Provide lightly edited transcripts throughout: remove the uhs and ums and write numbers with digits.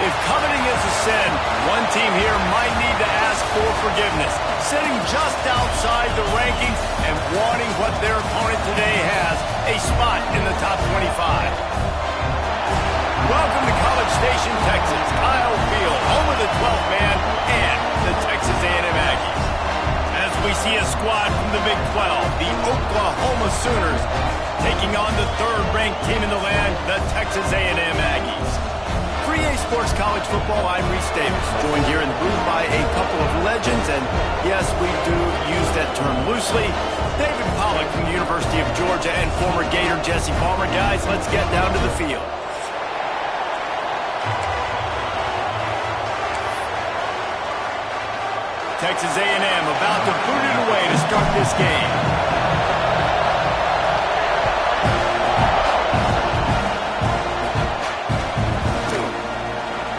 If coveting is a sin, one team here might need to ask for forgiveness, sitting just outside the rankings and wanting what their opponent today has, a spot in the top 25. Welcome to College Station, Texas, Kyle Field, home of the 12th man and the Texas A&M Aggies. As we see a squad from the Big 12, the Oklahoma Sooners, taking on the third-ranked team in the land, the Texas A&M Aggies. For EA Sports College Football, I'm Reese Davis, joined here in the booth by a couple of legends, and yes, we do use that term loosely. David Pollack from the University of Georgia and former Gator Jesse Palmer. Guys, let's get down to the field. Texas A&M about to boot it away to start this game.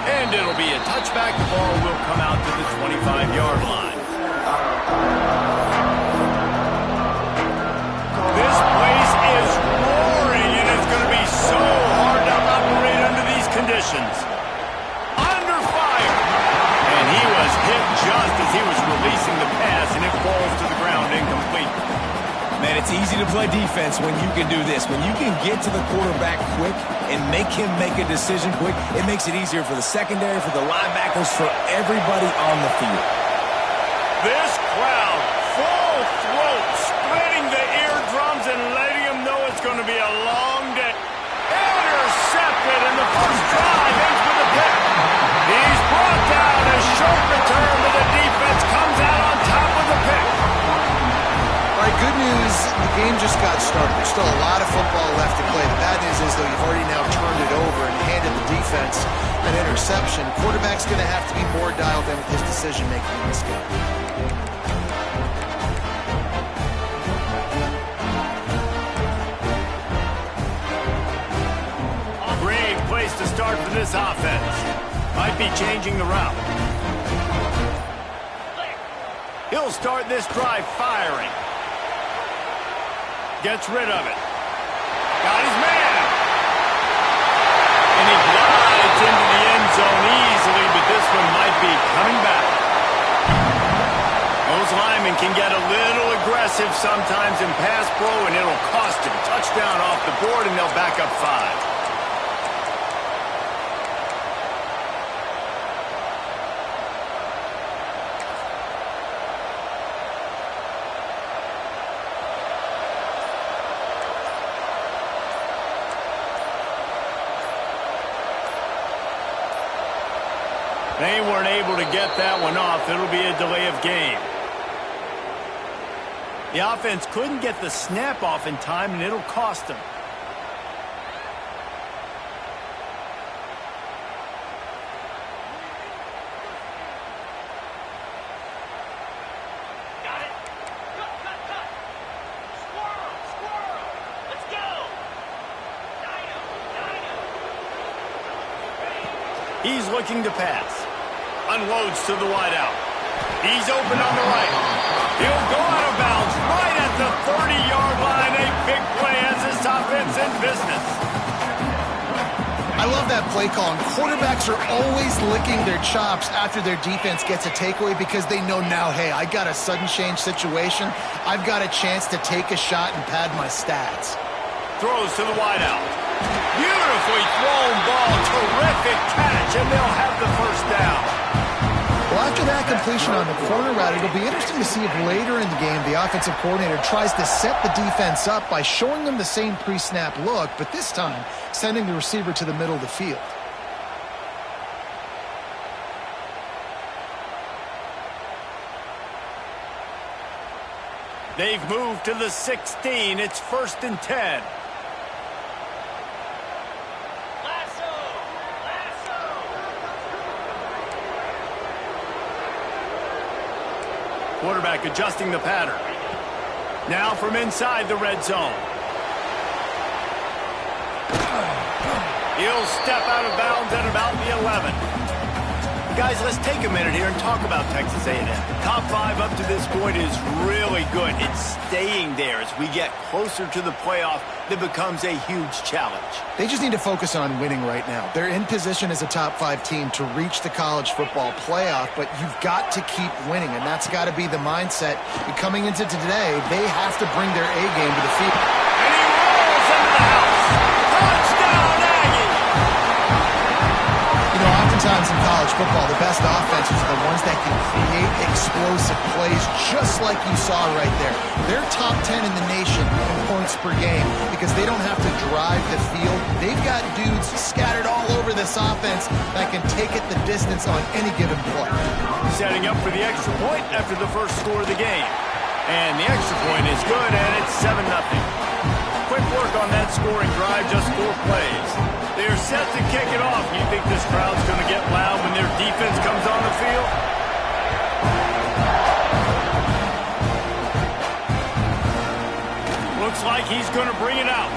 And it'll be a touchback. The ball will come out to the 25-yard line. This place is roaring, and it's going to be so hard to operate under these conditions. Under fire. And he was hit just as he was releasing the pass, and it falls to the ground incomplete. Man, it's easy to play defense when you can do this. When you can get to the quarterback quick and make him make a decision quick, it makes it easier for the secondary, for the linebackers, for everybody on the field. This crowd, full throat, splitting the eardrums and letting them know it's going to be a long day. Intercepted, and the first drive ends with a pick. He's brought down. A short return, but the defense comes out on top with a pick. All right, good news, the game just got started. There's still a lot of football left to play. The bad news is, though, you've already now turned it over and handed the defense an interception. Quarterback's going to have to be more dialed in with his decision-making in this game. Great place to start for this offense. Might be changing the route. He'll start this drive firing. Gets rid of it. Got his man. And he glides into the end zone easily, but this one might be coming back. Those linemen can get a little aggressive sometimes in pass pro, and it'll cost him. Touchdown off the board, and they'll back up 5. They weren't able to get that one off. It'll be a delay of game. The offense couldn't get the snap off in time, and it'll cost them. Got it. Cut. Squirrel. Let's go. Dino. He's looking to pass. Unloads to the wideout. He's open on the right. He'll go out of bounds right at the 30-yard line. A big play as this offense in business. I love that play call. And quarterbacks are always licking their chops after their defense gets a takeaway because they know now, hey, I got a sudden change situation. I've got a chance to take a shot and pad my stats. Throws to the wideout. Beautifully thrown ball. Terrific catch, and they'll have the first down. Well, after that completion on the corner route, it'll be interesting to see if later in the game the offensive coordinator tries to set the defense up by showing them the same pre-snap look, but this time sending the receiver to the middle of the field. They've moved to the 16. It's 1st and 10. Quarterback adjusting the pattern. Now from inside the red zone. He'll step out of bounds at about the 11. Guys, let's take a minute here and talk about Texas A&M. Top 5 up to this point is really very good. It's staying there as we get closer to the playoff that becomes a huge challenge. They just need to focus on winning right now. They're in position as a top-5 team to reach the college football playoff, but you've got to keep winning, and that's got to be the mindset. And coming into today, they have to bring their A game to the field. And he rolls into the house. Touchdown, Aggie! You know, oftentimes in college football, the best offenses are the ones that can create explosive plays just like you saw right there. They're top 10 in the nation in points per game because they don't have to drive the field. They've got dudes scattered all over this offense that can take it the distance on any given play. Setting up for the extra point after the first score of the game. And the extra point is good, and it's 7-0. Quick work on that scoring drive, just 4 plays. They are set to kick it off. You think this crowd's going to get loud when their defense comes on the field? Looks like he's going to bring it out.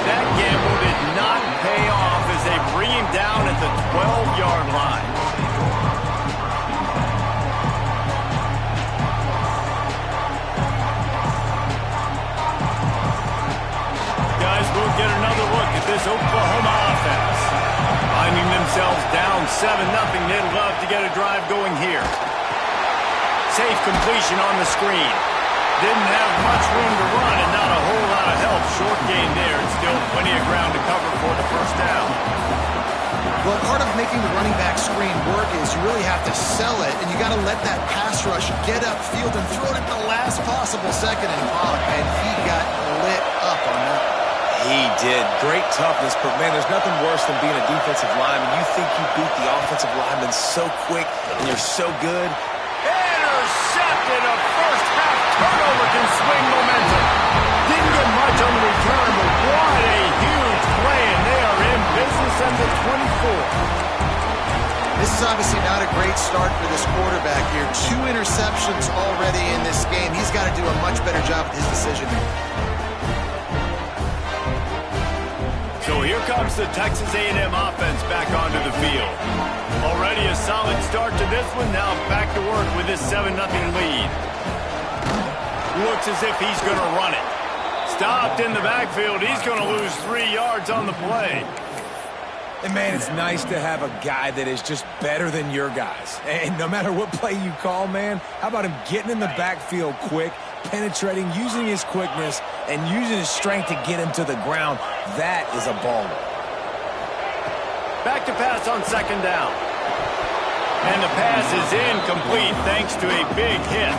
That gamble did not pay off as they bring him down at the 12-yard line. Guys, we'll get another look at this Oklahoma offense. Finding themselves down 7-0, they'd love to get a drive going here. Safe completion on the screen. Didn't have much room to run and not a whole lot of help. Short gain there and still plenty of ground to cover for the first down. Well, part of making the running back screen work is you really have to sell it, and you got to let that pass rush get upfield and throw it at the last possible second. And he got lit up on that. He did. Great toughness, but, man, there's nothing worse than being a defensive lineman. You think you beat the offensive lineman so quick, and you're so good. Intercepted. A first-half turnover can swing momentum. Didn't get much on the return, but what a huge play, and they are in business at the 24. This is obviously not a great start for this quarterback here. 2 interceptions already in this game. He's got to do a much better job with his decision making. So here comes the Texas A&M offense back onto the field. Already a solid start to this one. Now back to work with this 7-0 lead. Looks as if he's going to run it. Stopped in the backfield. He's going to lose 3 yards on the play. And, man, it's nice to have a guy that is just better than your guys. And no matter what play you call, man, how about him getting in the backfield quick, penetrating, using his quickness, and using his strength to get him to the ground? That is a baller. Back to pass on second down. And the pass is incomplete thanks to a big hit.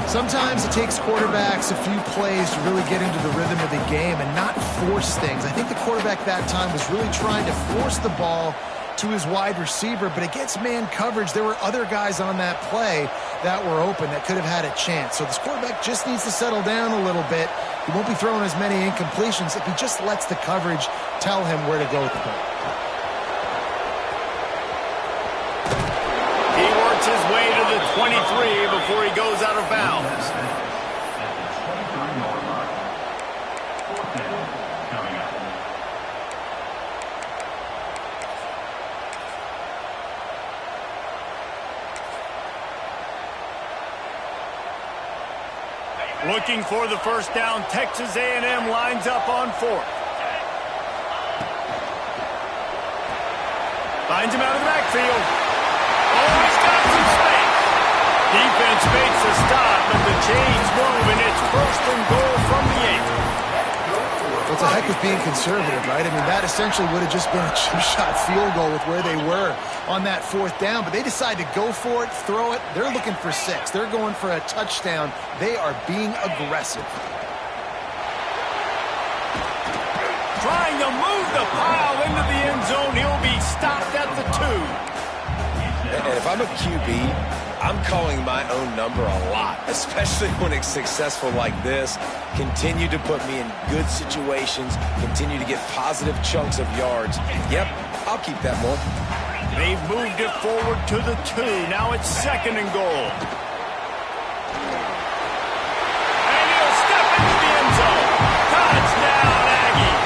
Sometimes it takes quarterbacks a few plays to really get into the rhythm of the game and not force things. I think the quarterback that time was really trying to force the ball to his wide receiver, but against man coverage, there were other guys on that play that were open that could have had a chance. So this quarterback just needs to settle down a little bit. He won't be throwing as many incompletions if he just lets the coverage tell him where to go with the ball. He works his way to the 23 before he goes out of bounds. Looking for the first down, Texas A&M lines up on 4th. Finds him out of the backfield. Oh, he's got some space. Defense makes a stop, but the chains move, and it's 1st and goal from the 8. Well, it's a heck of being conservative, right? I mean, that essentially would have just been a chip-shot field goal with where they were on that 4th down, but they decide to go for it, throw it. They're looking for 6. They're going for a touchdown. They are being aggressive. Trying to move the pile into the end zone. He'll be stopped at the 2. And if I'm a QB, I'm calling my own number a lot, especially when it's successful like this. Continue to put me in good situations, continue to get positive chunks of yards. Yep, I'll keep that more. They've moved it forward to the 2. Now it's 2nd and goal. And he'll step into the end zone. Touchdown, Aggie.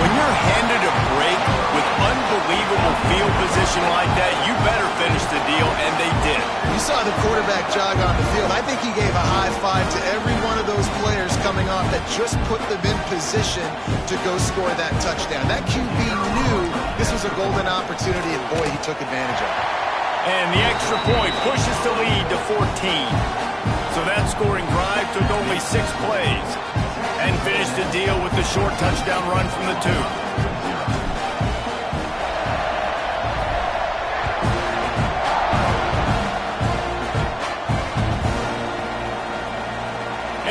When you're handed a break with unbelievable field position like that, you better finish the deal, and they did. You saw the quarterback jog on the field. I think he gave a high five to every one of those players coming off that just put them in position to go score that touchdown. That QB knew this was a golden opportunity, and boy, he took advantage of it. And the extra point pushes the lead to 14. So that scoring drive took only 6 plays and finished the deal with the short touchdown run from the 2.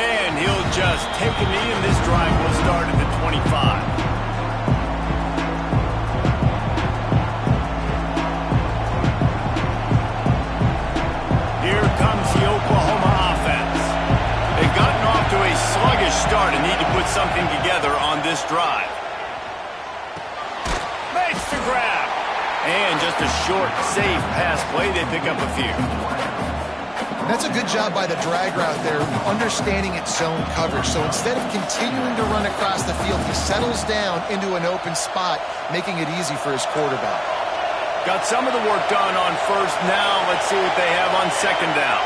And he'll just take a knee, and this drive will start at the 25. Here comes the Oklahoma offense. They've gotten off to a sluggish start and need to put something together on this drive. Makes the grab. And just a short, safe pass play. They pick up a few. That's a good job by the drag route there, understanding its zone coverage. So instead of continuing to run across the field, he settles down into an open spot, making it easy for his quarterback. Got some of the work done on first. Now let's see what they have on second down.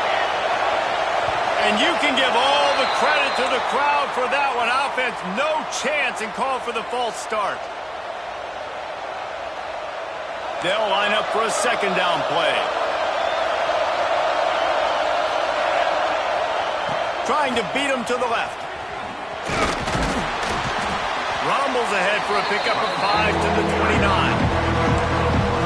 And you can give all the credit to the crowd for that one. Offense, no chance, and call for the false start. They'll line up for a second down play. Trying to beat him to the left. Rumbles ahead for a pickup of 5 to the 29.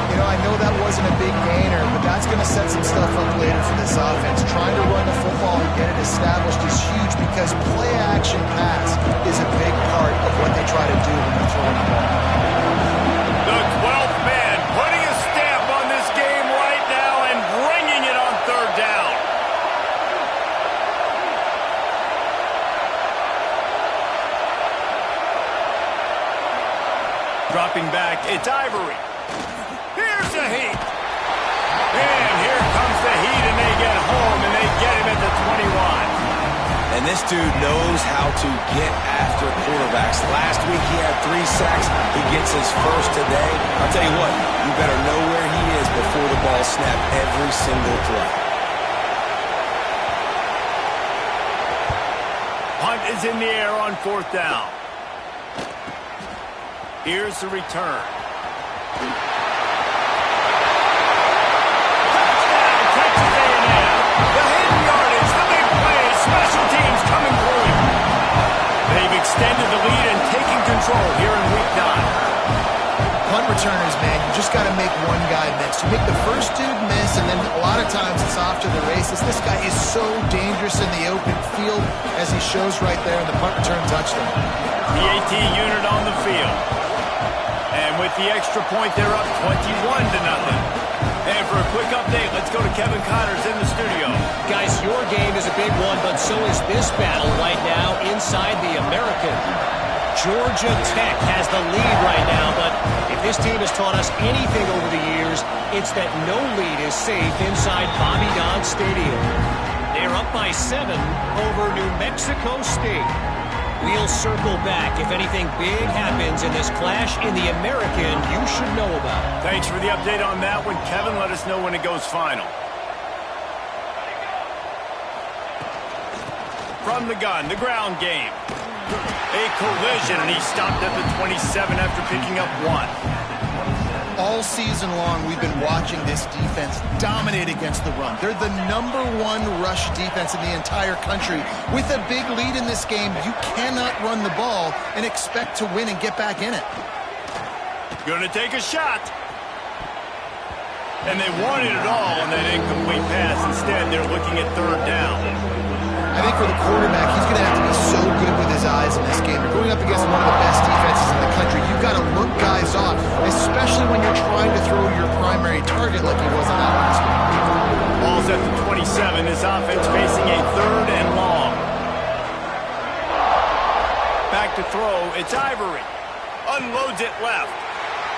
You know, I know that wasn't a big gainer, but that's going to set some stuff up later for this offense. Trying to run the football and get it established is huge because play-action pass is a big part of what they try to do when they're throwing the ball. The 12th man putting a stamp on this game right now and bringing it on third down. Dropping back, it's Ivory. Here's the heat. And here comes the heat, and they get home, and they get him at the 21. And this dude knows how to get after quarterbacks. Last week he had 3 sacks. He gets his first today. I'll tell you what, you better know where he is before the ball snapped every single play. Punt is in the air on fourth down. Here's the return. Touchdown, Texas A&M. The hidden yardage, the big plays, special teams coming through. They've extended the lead and taken control here in week 9. Punt returners, man, you just got to make one guy miss. You make the first dude miss, and then a lot of times it's off to the races. This guy is so dangerous in the open field, as he shows right there in the punt return touchdown. The AT unit on the field. And with the extra point, they're up 21-0. And for a quick update, let's go to Kevin Connors in the studio. Guys, your game is a big one, but so is this battle right now inside the American. Georgia Tech has the lead right now, but if this team has taught us anything over the years, it's that no lead is safe inside Bobby Dodd Stadium. They're up by 7 over New Mexico State. We'll circle back if anything big happens in this clash in the American you should know about. Thanks for the update on that one, Kevin. Let us know when it goes final. From the gun, the ground game. A collision, and he stopped at the 27 after picking up 1. All season long, we've been watching this defense dominate against the run. They're the #1 rush defense in the entire country. With a big lead in this game, you cannot run the ball and expect to win and get back in it. Gonna take a shot. And they wanted it all on that incomplete pass. Instead, they're looking at third down. I think for the quarterback, he's going to have to be so good with his eyes in this game. You're going up against one of the best defenses in the country. You've got to look guys off, especially when you're trying to throw your primary target like he was on that last one. Ball's at the 27. This offense facing a third and long. Back to throw. It's Ivory. Unloads it left.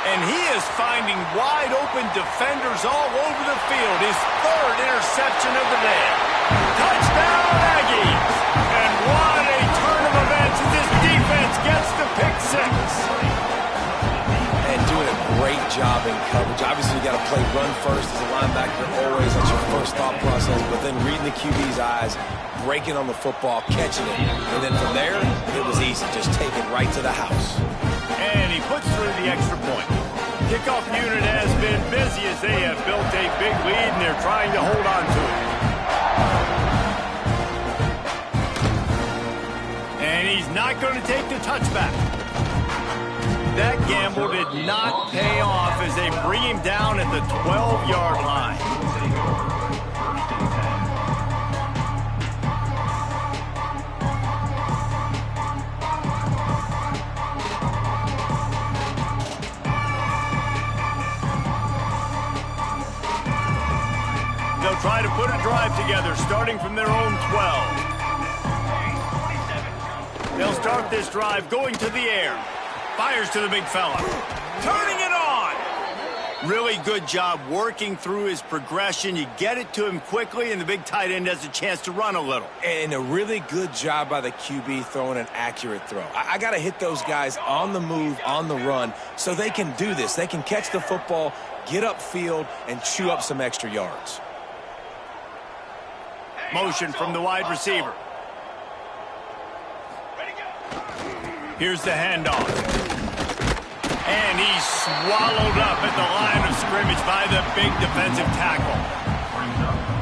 And he is finding wide-open defenders all over the field. His third interception of the day. Touchdown, Aggies! And what a turn of events as this defense gets the pick 6. And doing a great job in coverage. Obviously, you got to play run first as a linebacker always. That's your first thought process. But then reading the QB's eyes, breaking on the football, catching it. And then from there, it was easy. Just take it right to the house. And he puts through the extra point. Kickoff unit has been busy as they have built a big lead, and they're trying to hold on to it. And he's not going to take the touchback. That gamble did not pay off as they bring him down at the 12-yard line. They'll try to put a drive together, starting from their own 12. They'll start this drive going to the air. Fires to the big fella. Turning it on! Really good job working through his progression. You get it to him quickly, and the big tight end has a chance to run a little. And a really good job by the QB throwing an accurate throw. I got to hit those guys on the move, on the run, so they can do this. They can catch the football, get upfield, and chew up some extra yards. Motion from the wide receiver. Here's the handoff. And he's swallowed up at the line of scrimmage by the big defensive tackle.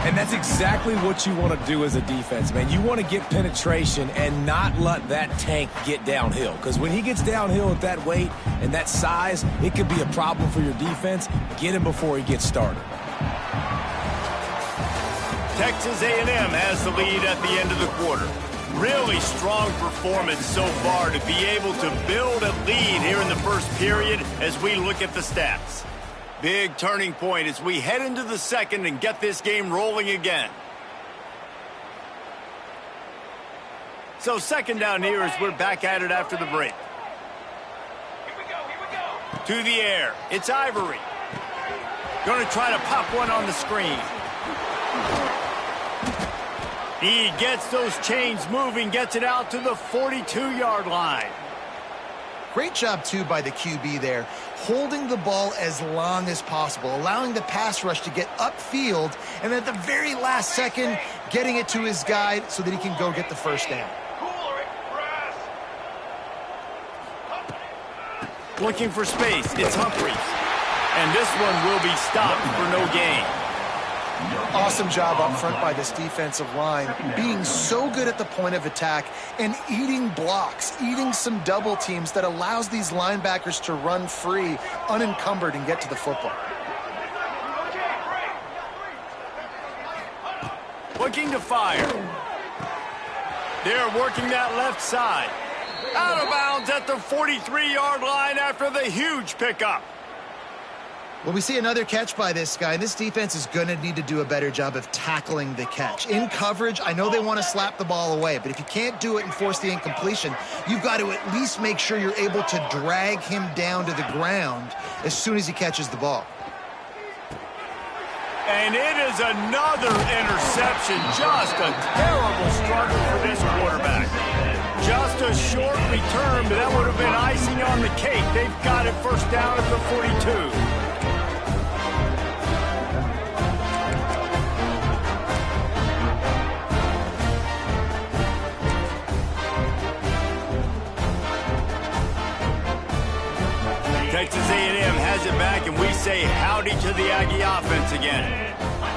And that's exactly what you want to do as a defense, man. You want to get penetration and not let that tank get downhill. Because when he gets downhill at that weight and that size, it could be a problem for your defense. Get him before he gets started. Texas A&M has the lead at the end of the quarter. Really strong performance so far to be able to build a lead here in the first period as we look at the stats. Big turning point as we head into the second and get this game rolling again. So second down here as we're back at it after the break. Here we go. To the air. It's Ivory. Going to try to pop one on the screen. He gets those chains moving, gets it out to the 42-yard line. Great job, too, by the QB there, holding the ball as long as possible, allowing the pass rush to get upfield, and at the very last second, getting it to his guy so that he can go get the first down. Looking for space, it's Humphries. And this one will be stopped for no gain. Awesome job up front by this defensive line, being so good at the point of attack and eating blocks, eating some double teams that allows these linebackers to run free, unencumbered, and get to the football. Looking to fire. They're working that left side. Out of bounds at the 43-yard line after the huge pickup. Well, we see another catch by this guy. This defense is going to need to do a better job of tackling the catch. In coverage, I know they want to slap the ball away, but if you can't do it and force the incompletion, you've got to at least make sure you're able to drag him down to the ground as soon as he catches the ball. And it is another interception. Just a terrible struggle for this quarterback. Just a short return, but that would have been icing on the cake. They've got it first down at the 42. Texas A&M has it back, and we say howdy to the Aggie offense again.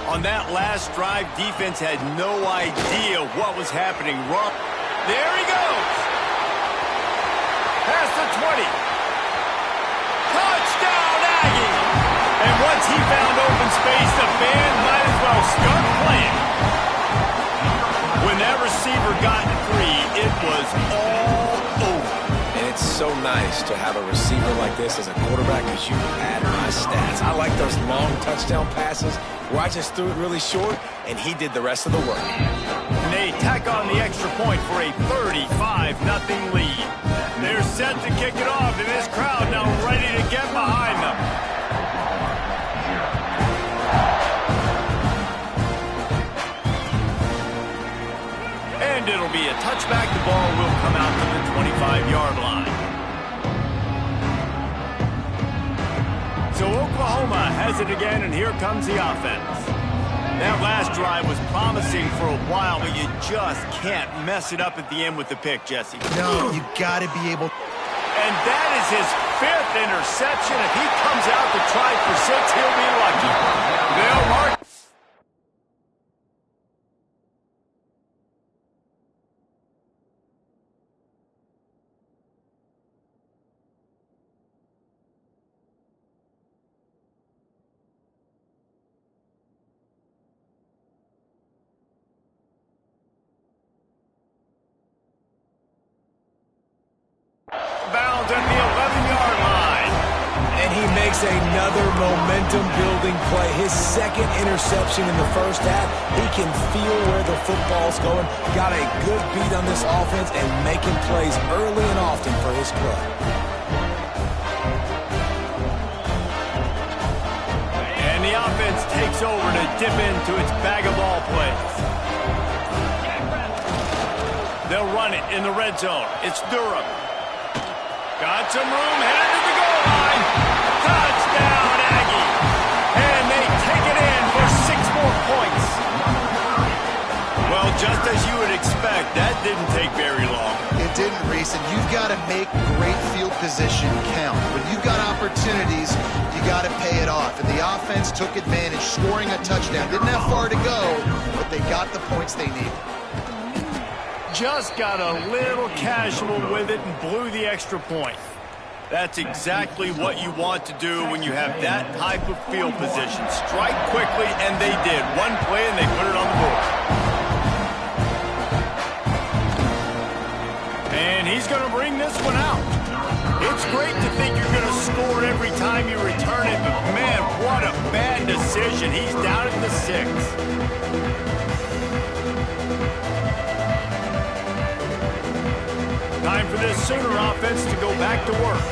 On that last drive, defense had no idea what was happening. There he goes. Past the 20. Touchdown, Aggie. And once he found open space, the band might as well start playing. When that receiver got free, it was all over. It's so nice to have a receiver like this as a quarterback because you add my stats. I like those long touchdown passes where I just threw it really short and he did the rest of the work. And they tack on the extra point for a 35-0 lead. They're set to kick it off, and this crowd now ready to get behind them. And it'll be a touchback. The ball will come out to the 25-yard line. So Oklahoma has it again, and here comes the offense. That last drive was promising for a while, but you just can't mess it up at the end with the pick, Jesse. No, you got to be able. And that is his 5th interception. If he comes out to try for 6, he'll be lucky. They'll mark. Bounds at the 11-yard line. And he makes another momentum-building play. His 2nd interception in the first half. He can feel where the football's going. Got a good beat on this offense and making plays early and often for his club. And the offense takes over to dip into its bag of ball plays. They'll run it in the red zone. It's Durham. Got some room, headed to the goal line. Touchdown, Aggie. And they take it in for 6 more points. Well, just as you would expect, that didn't take very long. It didn't, Reese, and you've got to make great field position count. When you've got opportunities, you got to pay it off. And the offense took advantage, scoring a touchdown. Didn't have far to go, but they got the points they needed. Just got a little casual with it and blew the extra point. That's exactly what you want to do when you have that type of field position. Strike quickly, and they did. One play, and they put it on the board. And he's going to bring this one out. It's great to think you're going to score every time you return it, but man, what a bad decision. He's down at the 6. Time for this Sooner offense to go back to work.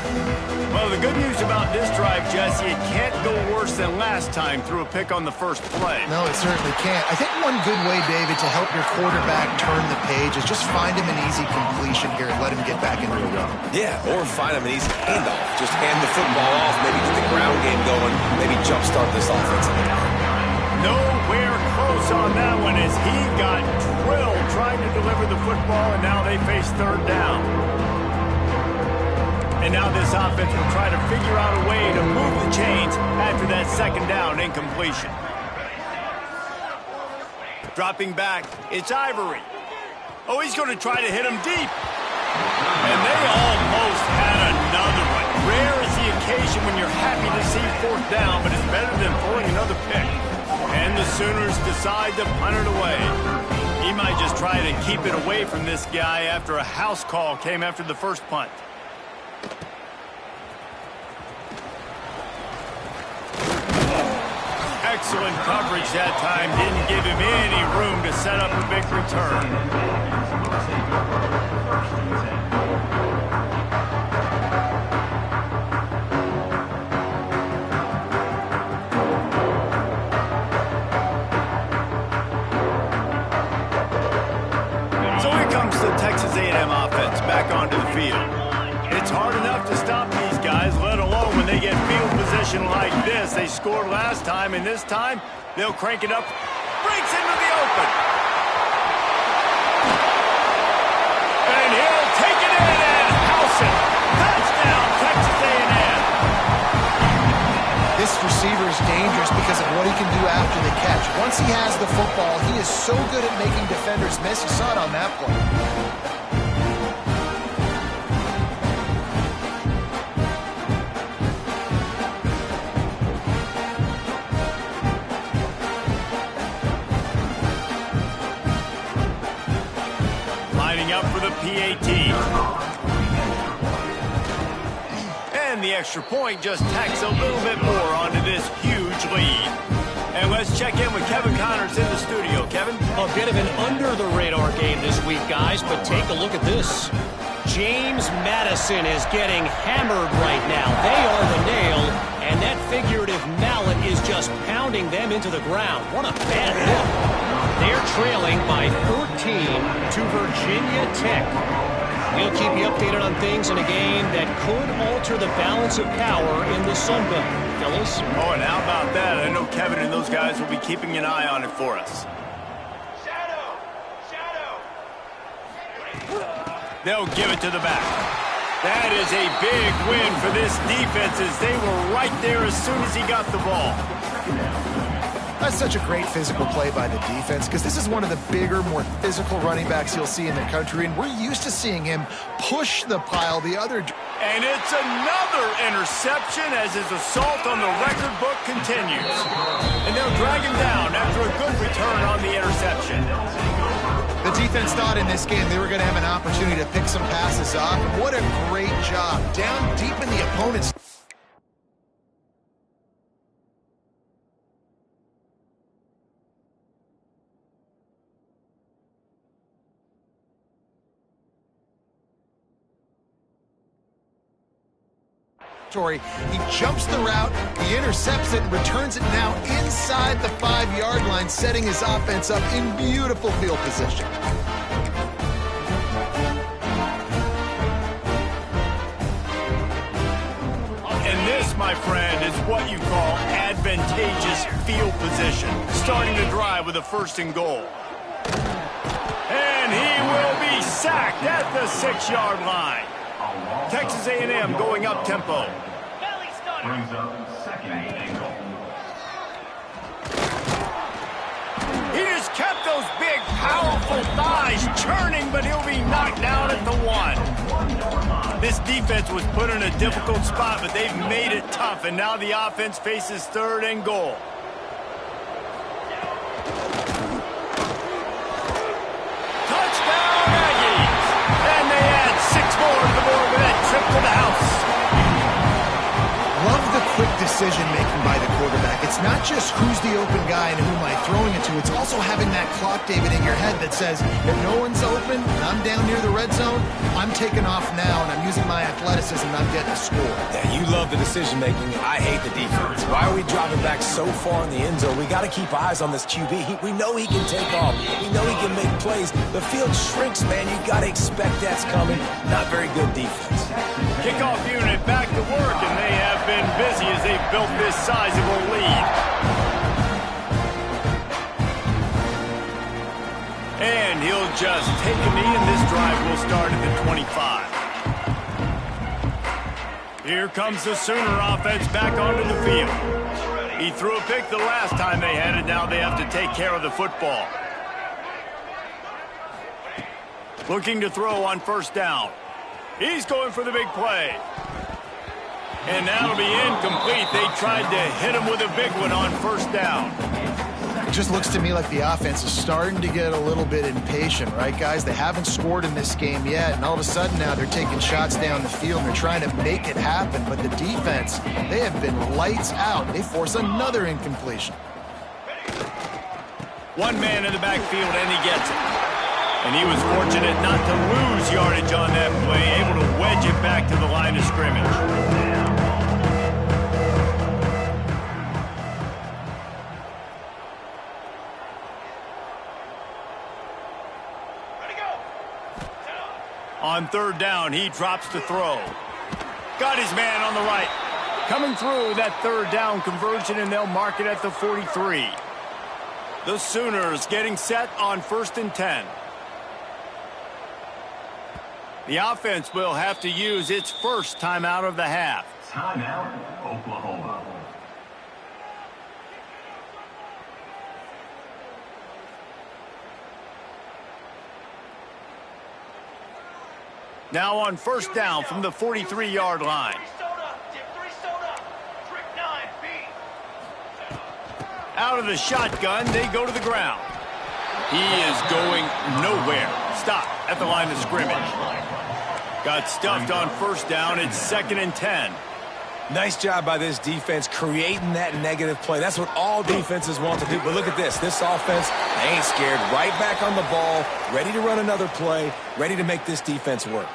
Well, the good news about this drive, Jesse, it can't go worse than last time through a pick on the first play. No, it certainly can't. I think one good way, David, to help your quarterback turn the page is just find him an easy completion here and let him get back into the run. Yeah, or find him an easy handoff. Just hand the football off, maybe get the ground game going, maybe jumpstart this offense a little bit. Nowhere close on that one as he got drilled trying to deliver the football, and now they face 3rd down. And now this offense will try to figure out a way to move the chains after that 2nd down incompletion. Dropping back, it's Ivory. Oh, he's going to try to hit him deep. And they almost had another one. Rare is the occasion when you're happy to see 4th down, but it's better than throwing another pick. And the Sooners decide to punt it away. He might just try to keep it away from this guy after a house call came after the first punt. Excellent coverage that time. Didn't give him any room to set up a big return. So here comes the Texas A&M offense back onto the field. It's hard enough to stop these guys, let alone when they get field position like this. They scored last time, and this time they'll crank it up. Breaks into the open. And he'll take it in and house it. Touchdown, Texas A&M. This receiver is dangerous because of what he can do after the catch. Once he has the football, he is so good at making defenders miss. You saw it on that play. Up for the PAT. And the extra point just tacks a little bit more onto this huge lead. And let's check in with Kevin Connors in the studio. Kevin? A bit of an under-the-radar game this week, guys, but take a look at this. James Madison is getting hammered right now. They are the nail, and that figurative mallet is just pounding them into the ground. What a bad hit. They're trailing by 14 to Virginia Tech. We'll keep you updated on things in a game that could alter the balance of power in the Sun Belt. Fellas? Oh, and how about that? I know Kevin and those guys will be keeping an eye on it for us. Shadow! Shadow! They'll give it to the back. That is a big win for this defense as they were right there as soon as he got the ball. That's such a great physical play by the defense because this is one of the bigger, more physical running backs you'll see in the country, and we're used to seeing him push the pile the other. And it's another interception as his assault on the record book continues. And they'll drag him down after a good return on the interception. The defense thought in this game they were going to have an opportunity to pick some passes off. What a great job. Down deep in the opponent's he jumps the route, he intercepts it, and returns it now inside the 5-yard line, setting his offense up in beautiful field position. And this, my friend, is what you call advantageous field position. Starting the drive with a 1st and goal. And he will be sacked at the 6-yard line. Texas A&M going up tempo. Brings up 2nd and goal. He just kept those big, powerful thighs churning, but he'll be knocked down at the 1. This defense was put in a difficult spot, but they've made it tough, and now the offense faces 3rd and goal. Touchdown, Aggies! And they add 6 more to the board with that trip to the house. Love the quick decision-making by the quarterback. It's not just who's the open guy and who am I throwing it to. It's also having that clock, David, in your head that says, if no one's open and I'm down near the red zone, I'm taking off now, and I'm using my athleticism, and I'm getting a score. Yeah, you love the decision-making. I hate the defense. Why are we dropping back so far in the end zone? We got to keep eyes on this QB. We know he can take off. We know he can make plays. The field shrinks, man. You got to expect that's coming. Not very good defense. Kickoff unit back to work, and they have been busy as they've built this sizable lead. And he'll just take a knee, and this drive will start at the 25. Here comes the Sooner offense back onto the field. He threw a pick the last time they had it. Now they have to take care of the football. Looking to throw on 1st down. He's going for the big play. And that'll be incomplete. They tried to hit him with a big one on 1st down. It just looks to me like the offense is starting to get a little bit impatient, right, guys? They haven't scored in this game yet, and all of a sudden now they're taking shots down the field and they're trying to make it happen. But the defense, they have been lights out. They force another incompletion. 1 man in the backfield, and he gets it. And he was fortunate not to lose yardage on that play, able to wedge it back to the line of scrimmage. Ready, go! On 3rd down, he drops to throw. Got his man on the right. Coming through that 3rd down conversion, and they'll mark it at the 43. The Sooners getting set on 1st and 10. The offense will have to use its 1st timeout of the half. Timeout, Oklahoma. Now on 1st down from the 43-yard line. Out of the shotgun, they go to the ground. He is going nowhere. Stop at the line of scrimmage. Got stuffed on 1st down. It's 2nd and 10. Nice job by this defense creating that negative play. That's what all defenses want to do. But look at this. This offense, they ain't scared. Right back on the ball, ready to run another play, ready to make this defense work.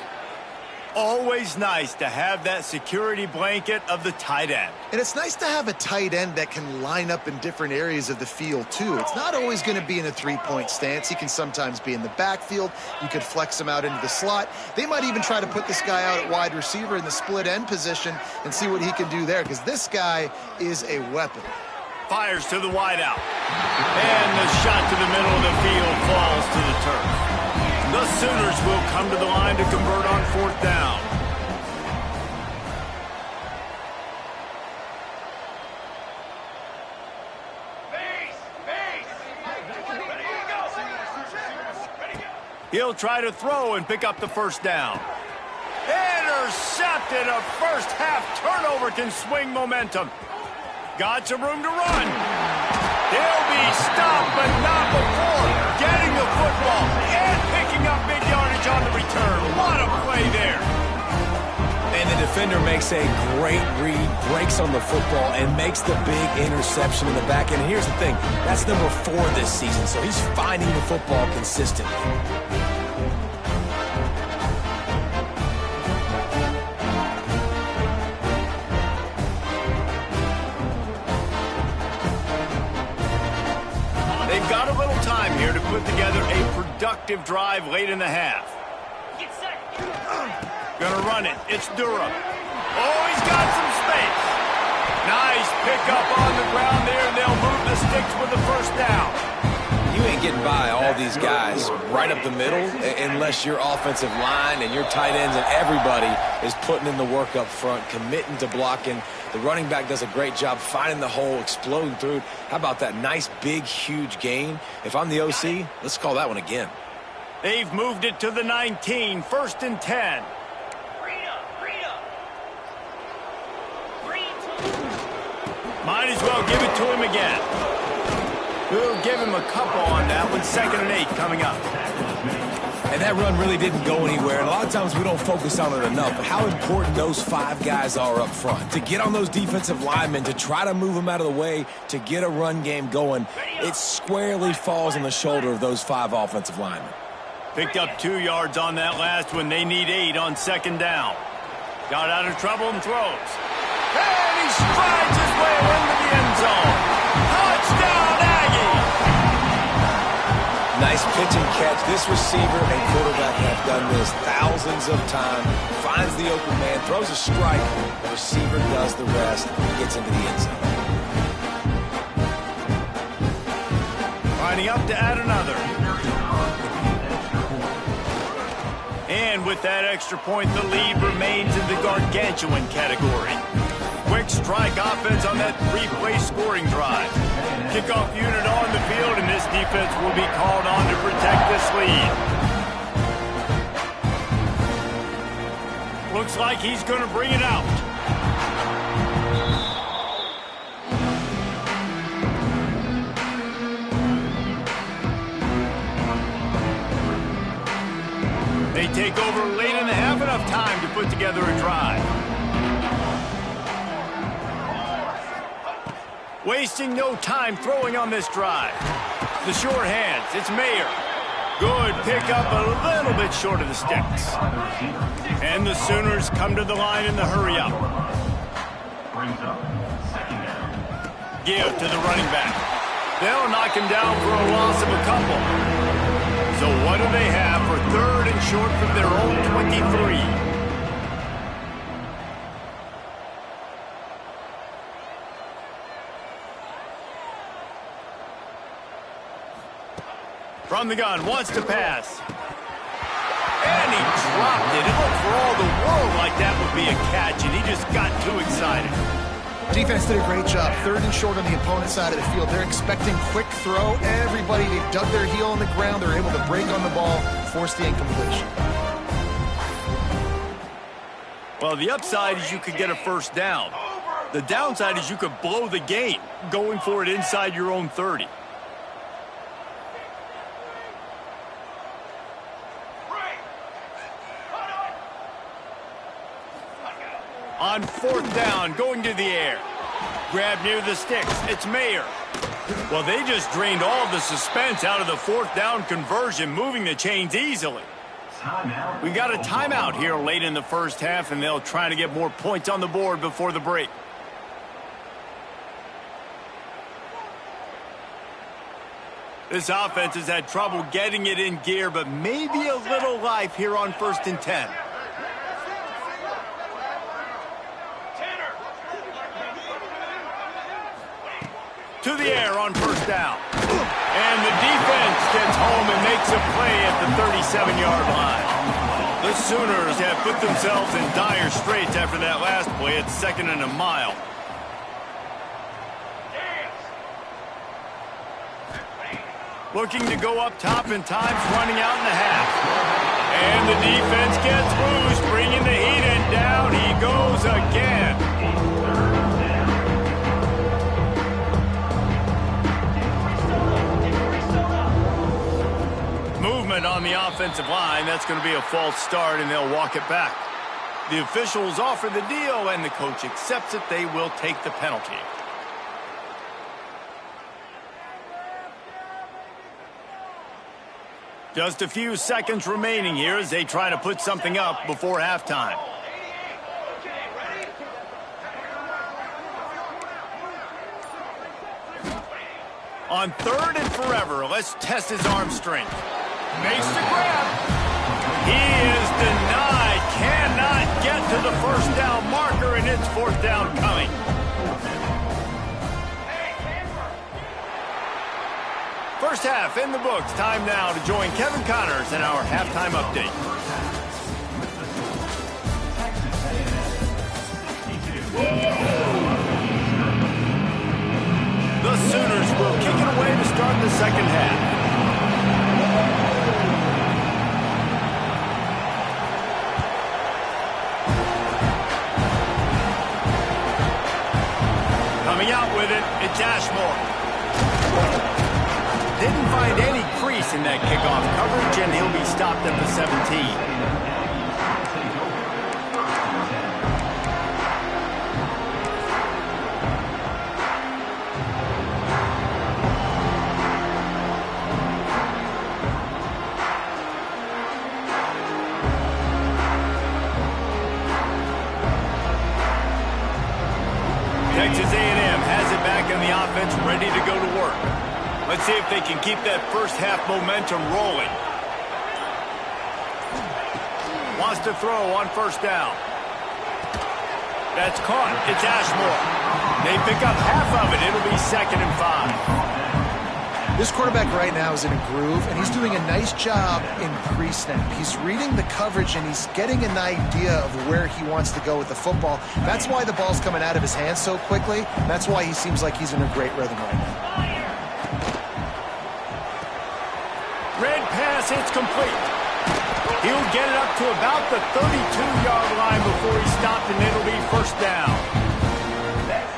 always nice to have that security blanket of the tight end. And it's nice to have a tight end that can line up in different areas of the field, too. It's not always going to be in a three-point stance. He can sometimes be in the backfield. You could flex him out into the slot. They might even try to put this guy out at wide receiver in the split end position and see what he can do there, because this guy is a weapon. Fires to the wideout. And the shot to the middle of the field falls to the turf. The Sooners will come to the line to convert on 4th down. He'll try to throw and pick up the 1st down. Intercepted. A first half turnover can swing momentum. Got some room to run. He'll be stopped, but not before getting the football and picking up big yardage on the return. A lot of play there. And the defender makes a great read, breaks on the football, and makes the big interception in the back end. And here's the thing, that's number 4 this season, so he's finding the football consistently. They've got a little time here to put together a productive drive late in the half. Gonna run it. It's Durham. Oh, he's got some space. Nice pickup on the ground there, and they'll move the sticks with the 1st down. You ain't getting by all these guys right up the middle unless your offensive line and your tight ends and everybody is putting in the work up front, committing to blocking. The running back does a great job finding the hole, exploding through. How about that nice, big, huge gain? If I'm the OC, let's call that one again. They've moved it to the 19, 1st and 10. Might as well give it to him again. We'll give him a couple on that one. 2nd and 8 coming up. And that run really didn't go anywhere. And a lot of times we don't focus on it enough. But how important those 5 guys are up front. To get on those defensive linemen, to try to move them out of the way, to get a run game going, it squarely falls on the shoulder of those 5 offensive linemen. Picked up 2 yards on that last one. They need 8 on 2nd down. Got out of trouble and throws. And he strides his way into the end zone. Touchdown, Aggie! Nice pitch and catch. This receiver and quarterback have done this thousands of times. Finds the open man, throws a strike. The receiver does the rest, gets into the end zone. Lining up to add another. And with that extra point, the lead remains in the gargantuan category. Quick strike offense on that 3-play scoring drive. Kickoff unit on the field, and this defense will be called on to protect this lead. Looks like he's going to bring it out. They take over late in the half, enough time to put together a drive. Wasting no time throwing on this drive. The short hands, it's Mayer. Good pickup, a little bit short of the sticks. And the Sooners come to the line in the hurry-up. Give to the running back. They'll knock him down for a loss of a couple. So what do they have for 3rd and short from their own 23? From the gun, wants to pass. And he dropped it. It looked for all the world like that would be a catch, and he just got too excited. Defense did a great job. 3rd and short on the opponent's side of the field. They're expecting quick throw. Everybody, they dug their heel on the ground. They're able to break on the ball, force the incompletion. Well, the upside is you could get a 1st down. The downside is you could blow the game going for it inside your own 30. On 4th down, going to the air. Grab near the sticks. It's Mayer. Well, they just drained all the suspense out of the 4th down conversion, moving the chains easily. We got a timeout here late in the first half, and they'll try to get more points on the board before the break. This offense has had trouble getting it in gear, but maybe a little life here on 1st and 10. To the air on 1st down. And the defense gets home and makes a play at the 37-yard line. The Sooners have put themselves in dire straits after that last play at 2nd and a mile. Looking to go up top, and time's running out in the half. And the defense gets loose, bringing the heat, and down he goes again. Movement on the offensive line. That's going to be a false start, and they'll walk it back. The officials offer the deal, and the coach accepts it. They will take the penalty. Just a few seconds remaining here as they try to put something up before halftime. On 3rd and forever, let's test his arm strength. Makes the grab. He is denied. Cannot get to the 1st down marker, and it's 4th down coming. First half in the books. Time now to join Kevin Connors in our halftime update. The Sooners will kick it away to start the second half. Coming out with it, it's Ashmore. Didn't find any crease in that kickoff coverage, and he'll be stopped at the 17. Texas A&M has it back in the offense, ready to go to work. Let's see if they can keep that first half momentum rolling. Wants to throw on 1st down. That's caught. It's Ashmore. They pick up half of it. It'll be 2nd and 5. This quarterback right now is in a groove, and he's doing a nice job in pre-snap. He's reading the coverage, and he's getting an idea of where he wants to go with the football. That's why the ball's coming out of his hands so quickly. That's why he seems like he's in a great rhythm right now. Red pass, it's complete. He'll get it up to about the 32-yard line before he's stopped, and it'll be 1st down.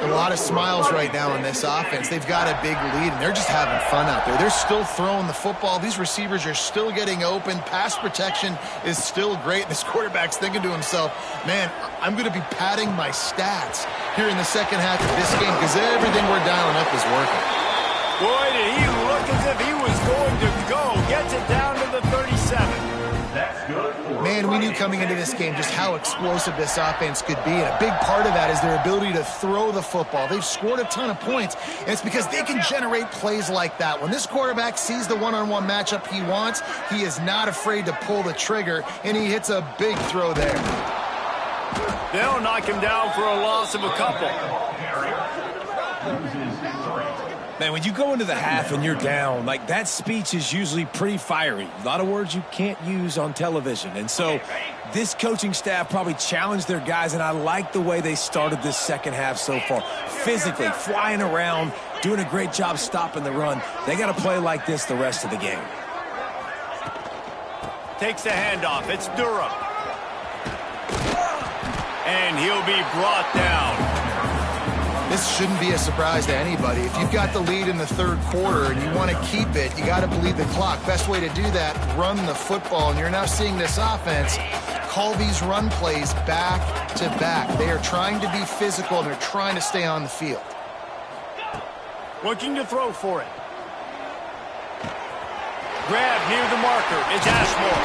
A lot of smiles right now in this offense. They've got a big lead, and they're just having fun out there. They're still throwing the football. These receivers are still getting open. Pass protection is still great. This quarterback's thinking to himself, man, I'm going to be padding my stats here in the second half of this game because everything we're dialing up is working. Boy, did he look as if he was going to go. Gets it down to the 37. Man, we knew coming into this game just how explosive this offense could be, and a big part of that is their ability to throw the football. They've scored a ton of points, and it's because they can generate plays like that. When this quarterback sees the one-on-one matchup he wants, he is not afraid to pull the trigger, and he hits a big throw there. They'll knock him down for a loss of a couple. Man, when you go into the half and you're down, like that speech is usually pretty fiery. A lot of words you can't use on television. And so this coaching staff probably challenged their guys, and I like the way they started this second half so far. Physically, flying around, doing a great job stopping the run. They got to play like this the rest of the game. Takes the handoff. It's Durham. And he'll be brought down. This shouldn't be a surprise to anybody. If you've got the lead in the 3rd quarter and you want to keep it, you got to bleed the clock. Best way to do that, run the football. And you're now seeing this offense call these run plays back to back. They are trying to be physical, and they're trying to stay on the field. Looking to throw for it. Grab near the marker. It's Ashmore.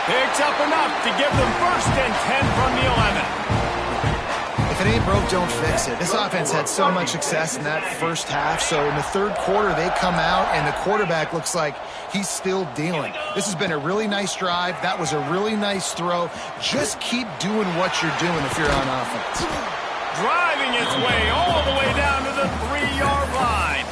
Picks up enough to give them 1st and 10 from the 11. If it ain't broke, don't fix it. This offense had so much success in that first half, so in the third quarter, they come out, and the quarterback looks like he's still dealing. This has been a really nice drive. That was a really nice throw. Just keep doing what you're doing if you're on offense. Driving its way all the way down to the 3-yard line.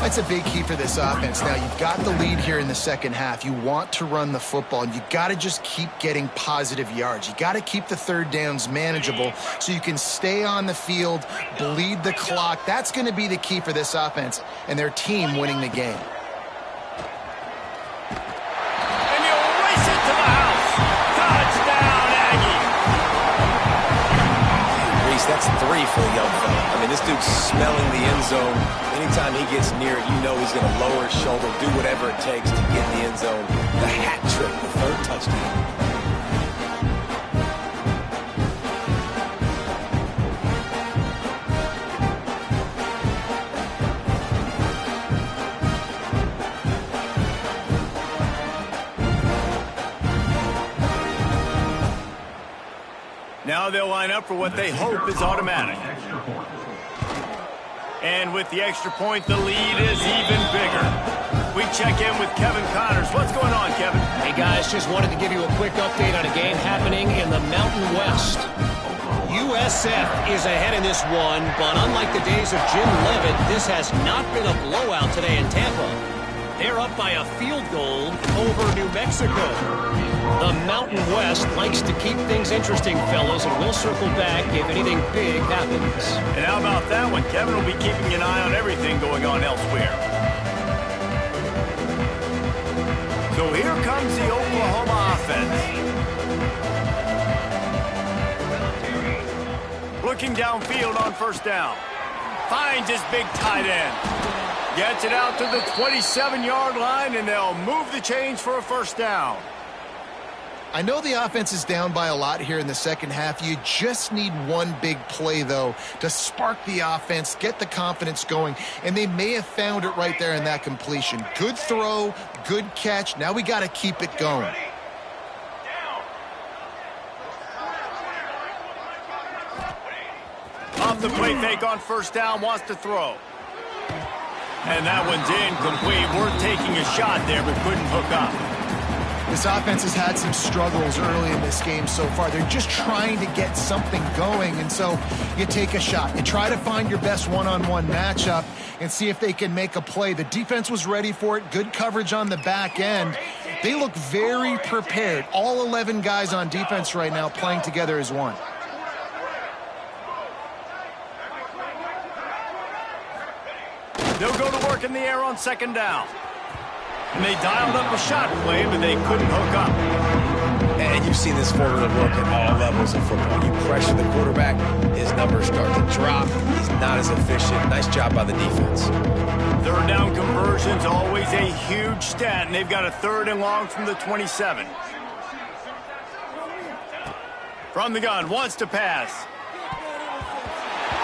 That's a big key for this offense. Now, you've got the lead here in the second half. You want to run the football, and you got to just keep getting positive yards. You got to keep the third downs manageable so you can stay on the field, bleed the clock. That's going to be the key for this offense and their team winning the game. And you'll race it to the house. Touchdown, Aggie. Reese, that's 3 for the young fella. I mean, this dude's smelling the end zone. Anytime he gets near it, you know he's going to lower his shoulder, do whatever it takes to get in the end zone. The hat trick, the 3rd touchdown. Now they'll line up for what they hope is automatic. And with the extra point, the lead is even bigger. We check in with Kevin Connors. What's going on, Kevin? Hey, guys, just wanted to give you a quick update on a game happening in the Mountain West. USF is ahead in this one, but unlike the days of Jim Leavitt, this has not been a blowout today in Tampa. They're up by a field goal over New Mexico. The Mountain West likes to keep things interesting, fellas, and we'll circle back if anything big happens. And how about that one? Kevin will be keeping an eye on everything going on elsewhere. So here comes the Oklahoma offense. Looking downfield on 1st down. Finds his big tight end. Gets it out to the 27-yard line, and they'll move the chains for a 1st down. I know the offense is down by a lot here in the second half. You just need one big play, though, to spark the offense, get the confidence going, and they may have found it right there in that completion. Good throw, good catch. Now we got to keep it going. Off the play fake on 1st down, wants to throw. And that one's incomplete. We're taking a shot there, but couldn't hook up. This offense has had some struggles early in this game so far. They're just trying to get something going, and so you take a shot. You try to find your best one-on-one matchup and see if they can make a play. The defense was ready for it. Good coverage on the back end. They look very prepared. All 11 guys on defense right now playing together as one. They'll go to work in the air on 2nd down. And they dialed up a shot play, but they couldn't hook up. And you've seen this formula work at all levels of football. You pressure the quarterback, his numbers start to drop. He's not as efficient. Nice job by the defense. 3rd down conversion's always a huge stat, and they've got a 3rd and long from the 27. From the gun, wants to pass.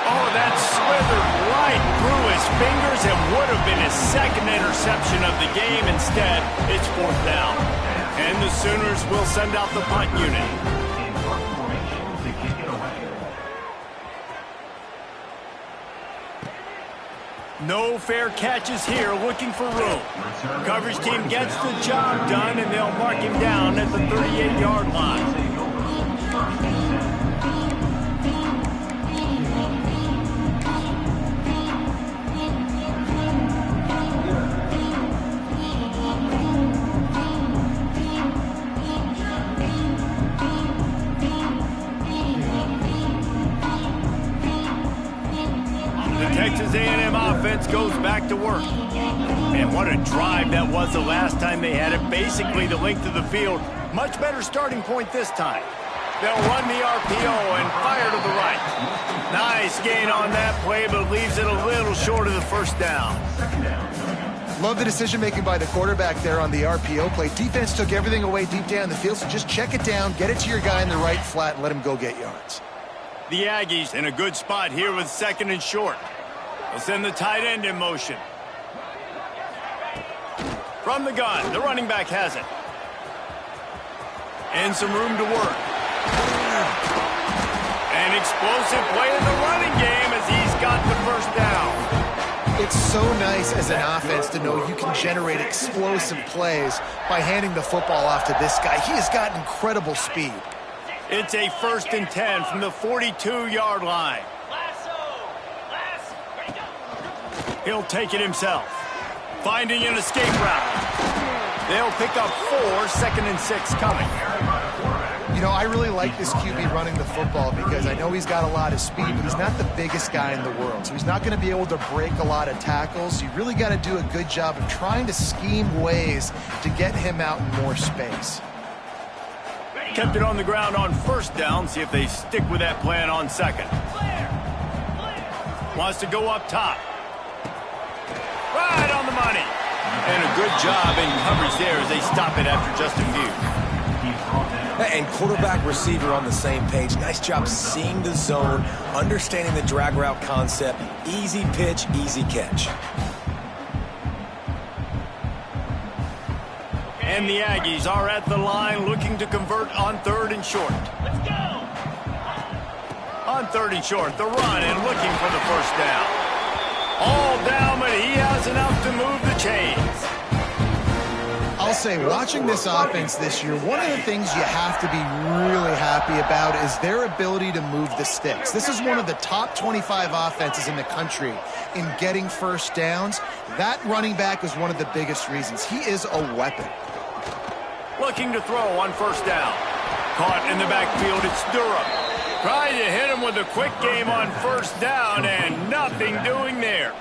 Oh, that slithered right through his fingers and would have been his 2nd interception of the game. Instead, it's 4th down. And the Sooners will send out the punt unit. No fair catches here, looking for room. Coverage team gets the job done, and they'll mark him down at the 38-yard line. Texas A&M offense goes back to work. And what a drive that was the last time they had it. Basically the length of the field. Much better starting point this time. They'll run the RPO and fire to the right. Nice gain on that play, but leaves it a little short of the 1st down. Love the decision-making by the quarterback there on the RPO play. Defense took everything away deep down the field, so just check it down, get it to your guy in the right flat, and let him go get yards. The Aggies in a good spot here with 2nd and short. They'll send the tight end in motion. From the gun, the running back has it. And some room to work. An explosive play in the running game as he's got the first down. It's so nice as an offense to know you can generate explosive plays by handing the football off to this guy. He has got incredible speed. It's a 1st and 10 from the 42-yard line. He'll take it himself. Finding an escape route. They'll pick up 4, 2nd and 6 coming. You know, I really like this QB running the football because I know he's got a lot of speed, but he's not the biggest guy in the world. So he's not going to be able to break a lot of tackles. You really got to do a good job of trying to scheme ways to get him out in more space. Kept it on the ground on 1st down. See if they stick with that plan on 2nd. Wants to go up top. Right on the money. And a good job in coverage there as they stop it after just a few. And quarterback receiver on the same page. Nice job seeing the zone, understanding the drag route concept. Easy pitch, easy catch. And the Aggies are at the line looking to convert on 3rd and short. Let's go. On 3rd and short, the run and looking for the first down. All down, but he has enough to move the chains. I'll say, watching this offense this year, one of the things you have to be really happy about is their ability to move the sticks. This is one of the top 25 offenses in the country in getting first downs. That running back is one of the biggest reasons. He is a weapon. Looking to throw on 1st down. Caught in the backfield, it's Durham. Trying to hit him with a quick game on 1st down, and nothing doing there.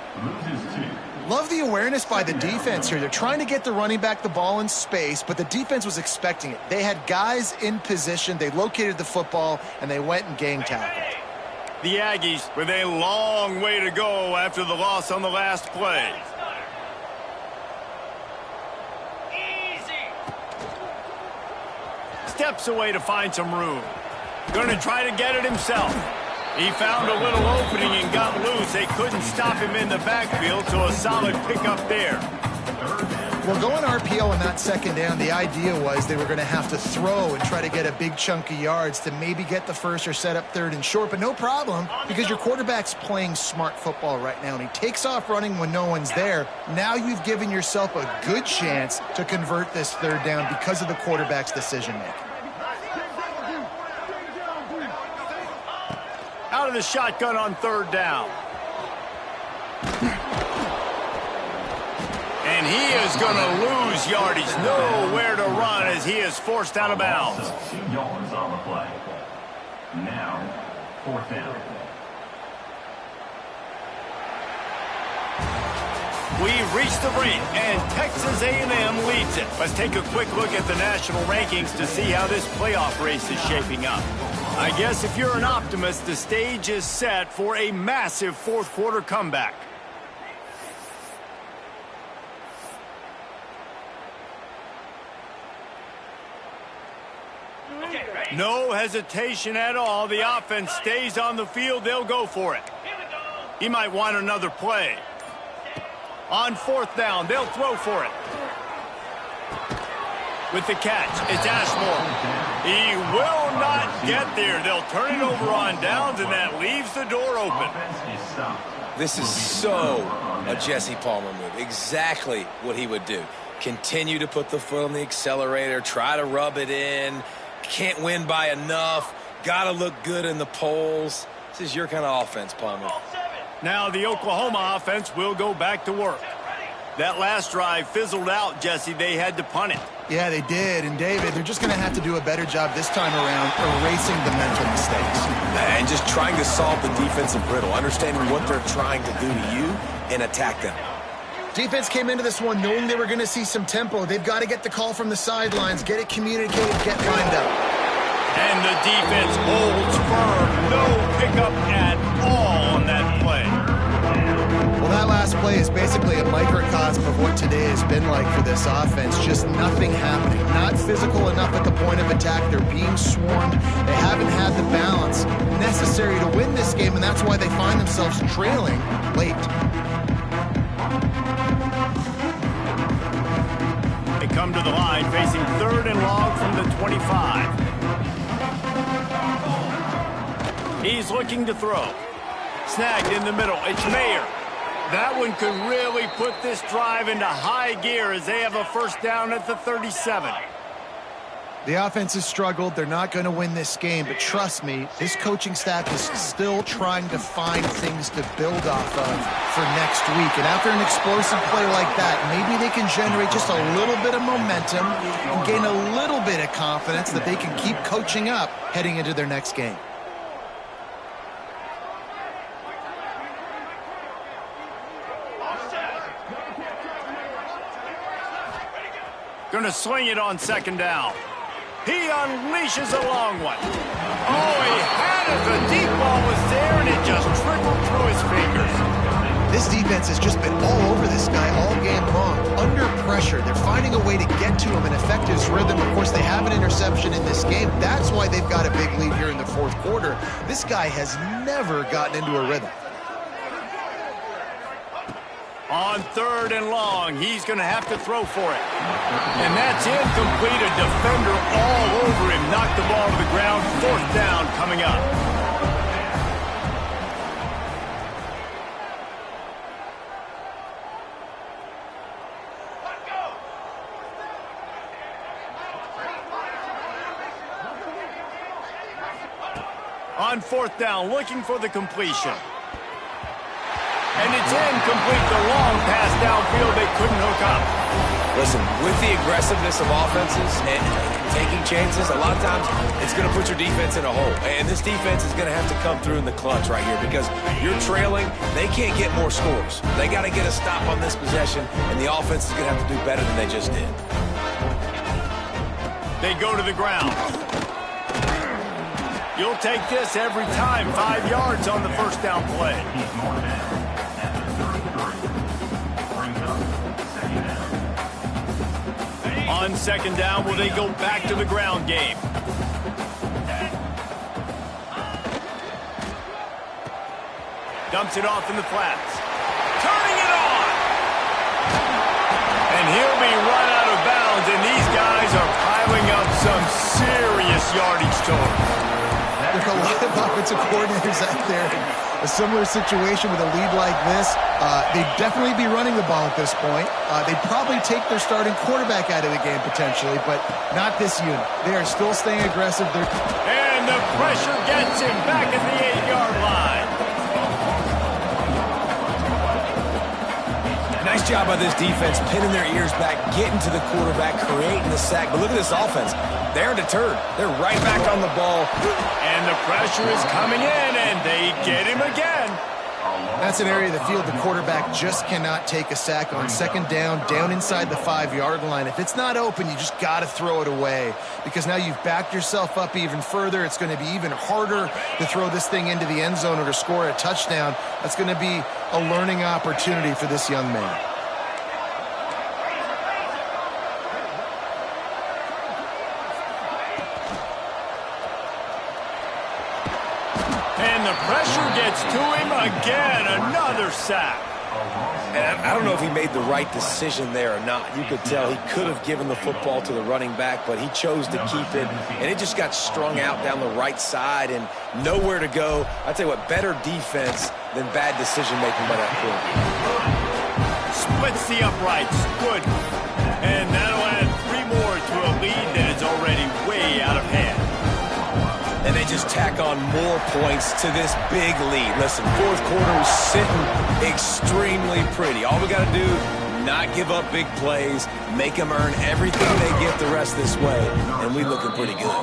Love the awareness by the defense here. They're trying to get the running back the ball in space, but the defense was expecting it. They had guys in position. They located the football, and they went and gang tackled. The Aggies with a long way to go after the loss on the last play. Steps away to find some room. Going to try to get it himself. He found a little opening and got loose. They couldn't stop him in the backfield, so a solid pickup there. Well, going RPO on that 2nd down, the idea was they were going to have to throw and try to get a big chunk of yards to maybe get the first or set up 3rd and short, but no problem because your quarterback's playing smart football right now, and he takes off running when no one's there. Now you've given yourself a good chance to convert this 3rd down because of the quarterback's decision-making. Out of the shotgun on 3rd down. And he is going to lose yardage. Nowhere to run as he is forced out of bounds. 2 yards on the play. Now, 4th down. We've reached the brink, and Texas A&M leads it. Let's take a quick look at the national rankings to see how this playoff race is shaping up. I guess if you're an optimist, the stage is set for a massive 4th quarter comeback. No hesitation at all. The offense stays on the field. They'll go for it. He might want another play. On 4th down, they'll throw for it. With the catch, it's Ashmore. He will not get there. They'll turn it over on downs, and that leaves the door open. This is so a Jesse Palmer move. Exactly what he would do. Continue to put the foot on the accelerator, try to rub it in. Can't win by enough. Got to look good in the polls. This is your kind of offense, Palmer. Now the Oklahoma offense will go back to work. That last drive fizzled out, Jesse. They had to punt it. Yeah, they did. And, David, they're just going to have to do a better job this time around erasing the mental mistakes. And just trying to solve the defensive riddle, understanding what they're trying to do to you and attack them. Defense came into this one knowing they were going to see some tempo. They've got to get the call from the sidelines, get it communicated, get lined up. And the defense holds firm. No pickup at all on that play. Well, that last play is basically a microcosm of what today has been like for this offense. Just nothing happening. Not physical enough at the point of attack. They're being swarmed. They haven't had the balance necessary to win this game, and that's why they find themselves trailing late. It come to the line, facing 3rd and long from the 25. He's looking to throw. Snagged in the middle. It's Mayer. That one could really put this drive into high gear as they have a first down at the 37. The offense has struggled. They're not going to win this game, but trust me, this coaching staff is still trying to find things to build off of for next week. And after an explosive play like that, maybe they can generate just a little bit of momentum and gain a little bit of confidence that they can keep coaching up heading into their next game. Going to sling it on 2nd down. He unleashes a long one. Oh, he had it. The deep ball was there, and it just trickled through his fingers. This defense has just been all over this guy all game long. Under pressure, they're finding a way to get to him and affect his rhythm. Of course, they have an interception in this game. That's why they've got a big lead here in the 4th quarter. This guy has never gotten into a rhythm. On 3rd and long, he's going to have to throw for it. And that's incomplete. A defender all over him. Knocked the ball to the ground. 4th down coming up. On 4th down, looking for the completion. And it's incomplete. The long pass downfield, they couldn't hook up. Listen, with the aggressiveness of offenses and taking chances, a lot of times it's going to put your defense in a hole. And this defense is going to have to come through in the clutch right here because you're trailing. They can't get more scores. They got to get a stop on this possession, and the offense is going to have to do better than they just did. They go to the ground. You'll take this every time. 5 yards on the first down play. On 2nd down, will they go back to the ground game? Dumps it off in the flats. Turning it on! And he'll be run out of bounds, and these guys are piling up some serious yardage totals. There are a lot of offensive coordinators out there. A similar situation with a lead like this, they'd definitely be running the ball at this point. They'd probably take their starting quarterback out of the game potentially, but not this unit. They are still staying aggressive. And the pressure gets him back at the 8-yard line. Nice job by this defense, pinning their ears back, getting to the quarterback, creating the sack. But look at this offense. They're undeterred. They're right back on the ball. And the pressure is coming in, and they get him again. That's an area of the field the quarterback just cannot take a sack on. 2nd down inside the 5-yard line. If it's not open, you just got to throw it away because now you've backed yourself up even further. It's going to be even harder to throw this thing into the end zone or to score a touchdown. That's going to be a learning opportunity for this young man. And the pressure gets to him again. Another sack. And I don't know if he made the right decision there or not. You could tell he could have given the football to the running back, but he chose to keep it, and it just got strung out down the right side and nowhere to go. I tell you what, better defense than bad decision-making by that quarterback. Splits the uprights. Good. And that'll add 3 more to a lead that is already way out of hand. And they just tack on more points to this big lead. Listen, 4th quarter is sitting extremely pretty. All we got to do, not give up big plays, make them earn everything they get the rest this way, and we looking pretty good.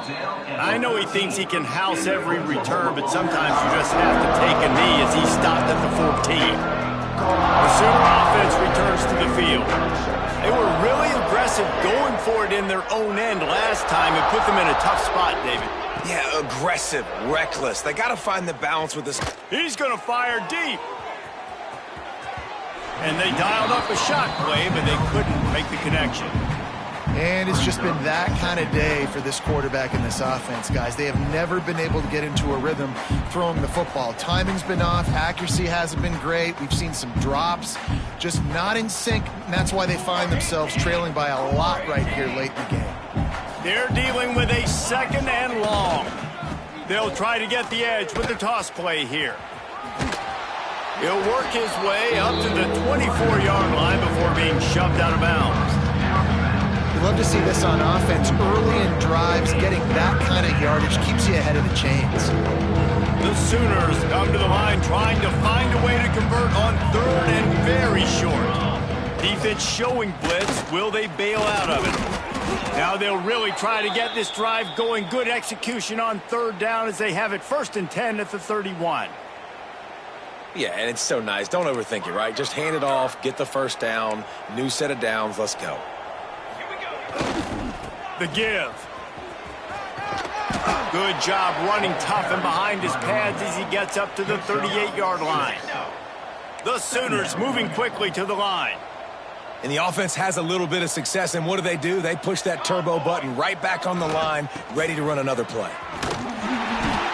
I know he thinks he can house every return, but sometimes you just have to take a knee as he stopped at the 14. The Sooner offense returns to the field. They were really aggressive going for it in their own end last time and put them in a tough spot, David. Yeah, aggressive, reckless. They got to find the balance with this. He's going to fire deep. And they dialed up a shot play, but they couldn't make the connection. And it's just been that kind of day for this quarterback and this offense, guys. They have never been able to get into a rhythm throwing the football. Timing's been off. Accuracy hasn't been great. We've seen some drops, just not in sync. And that's why they find themselves trailing by a lot right here late in the game. They're dealing with a 2nd and long. They'll try to get the edge with the toss play here. He'll work his way up to the 24-yard line before being shoved out of bounds. Love to see this on offense. Early in drives, getting that kind of yardage keeps you ahead of the chains. The Sooners come to the line trying to find a way to convert on 3rd and very short. Defense showing blitz. Will they bail out of it? Now they'll really try to get this drive going. Good execution on 3rd down as they have it 1st and 10 at the 31. Yeah, and it's so nice. Don't overthink it, right? Just hand it off, get the 1st down, new set of downs, let's go. The give. Good job running tough and behind his pads as he gets up to the 38-yard line. The Sooners moving quickly to the line. And the offense has a little bit of success, and what do? They push that turbo button right back on the line, ready to run another play.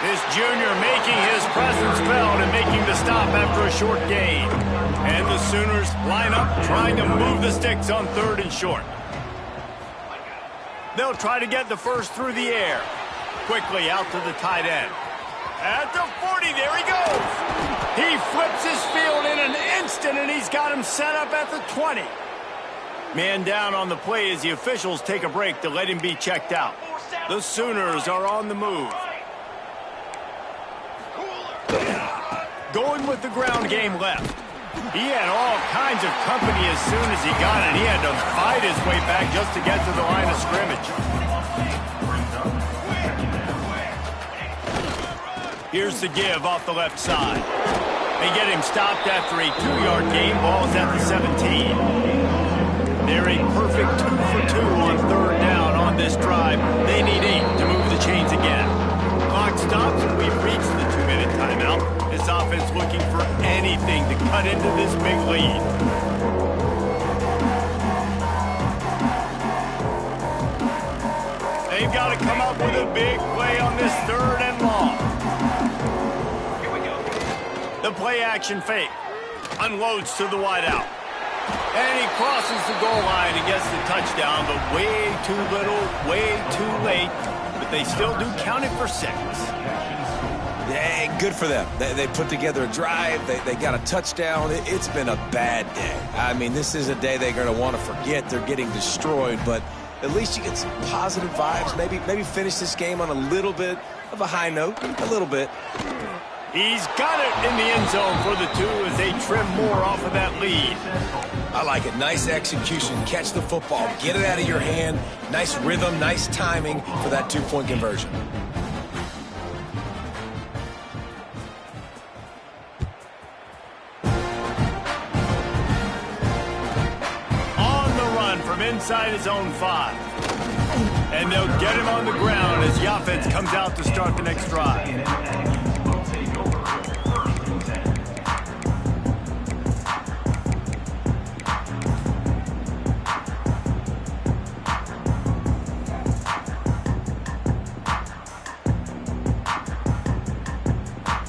This junior making his presence felt and making the stop after a short gain. And the Sooners line up trying to move the sticks on 3rd and short. They'll try to get the 1st through the air. Quickly out to the tight end. At the 40, there he goes. He flips his field in an instant, and he's got him set up at the 20. Man down on the play as the officials take a break to let him be checked out. The Sooners are on the move. Going with the ground game left. He had all kinds of company as soon as he got it. He had to fight his way back just to get to the line of scrimmage. Here's the give off the left side. They get him stopped after a 2-yard gain. Ball's at the 17. They're a perfect 2 for 2 on 3rd down on this drive. They need 8 to move the chains again. Clock stops and we've reached the 2-minute timeout. This offense looking for anything to cut into this big lead. They've got to come up with a big play on this 3rd and long. The play action fake. Unloads to the wideout. And he crosses the goal line and gets the touchdown, but way too little, way too late. But they still do count it for 6. Yeah, good for them. They put together a drive. They got a touchdown. It's been a bad day. I mean, this is a day they're going to want to forget. They're getting destroyed, but at least you get some positive vibes. Maybe finish this game on a little bit of a high note, a little bit. He's got it in the end zone for the 2 as they trim more off of that lead. I like it. Nice execution. Catch the football. Get it out of your hand. Nice rhythm, nice timing for that 2-point conversion. On the run from inside his own 5. And they'll get him on the ground as the offense comes out to start the next drive.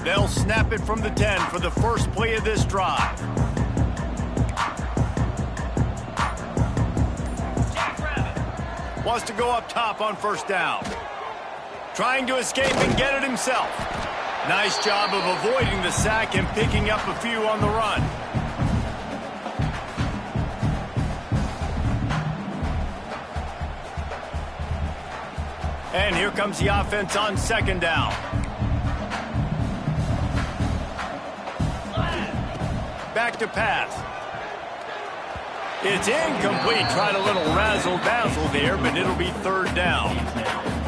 They'll snap it from the 10 for the first play of this drive. Wants to go up top on 1st down. Trying to escape and get it himself. Nice job of avoiding the sack and picking up a few on the run. And here comes the offense on 2nd down. Back to pass. It's incomplete. Tried a little razzle-dazzle there, but it'll be 3rd down.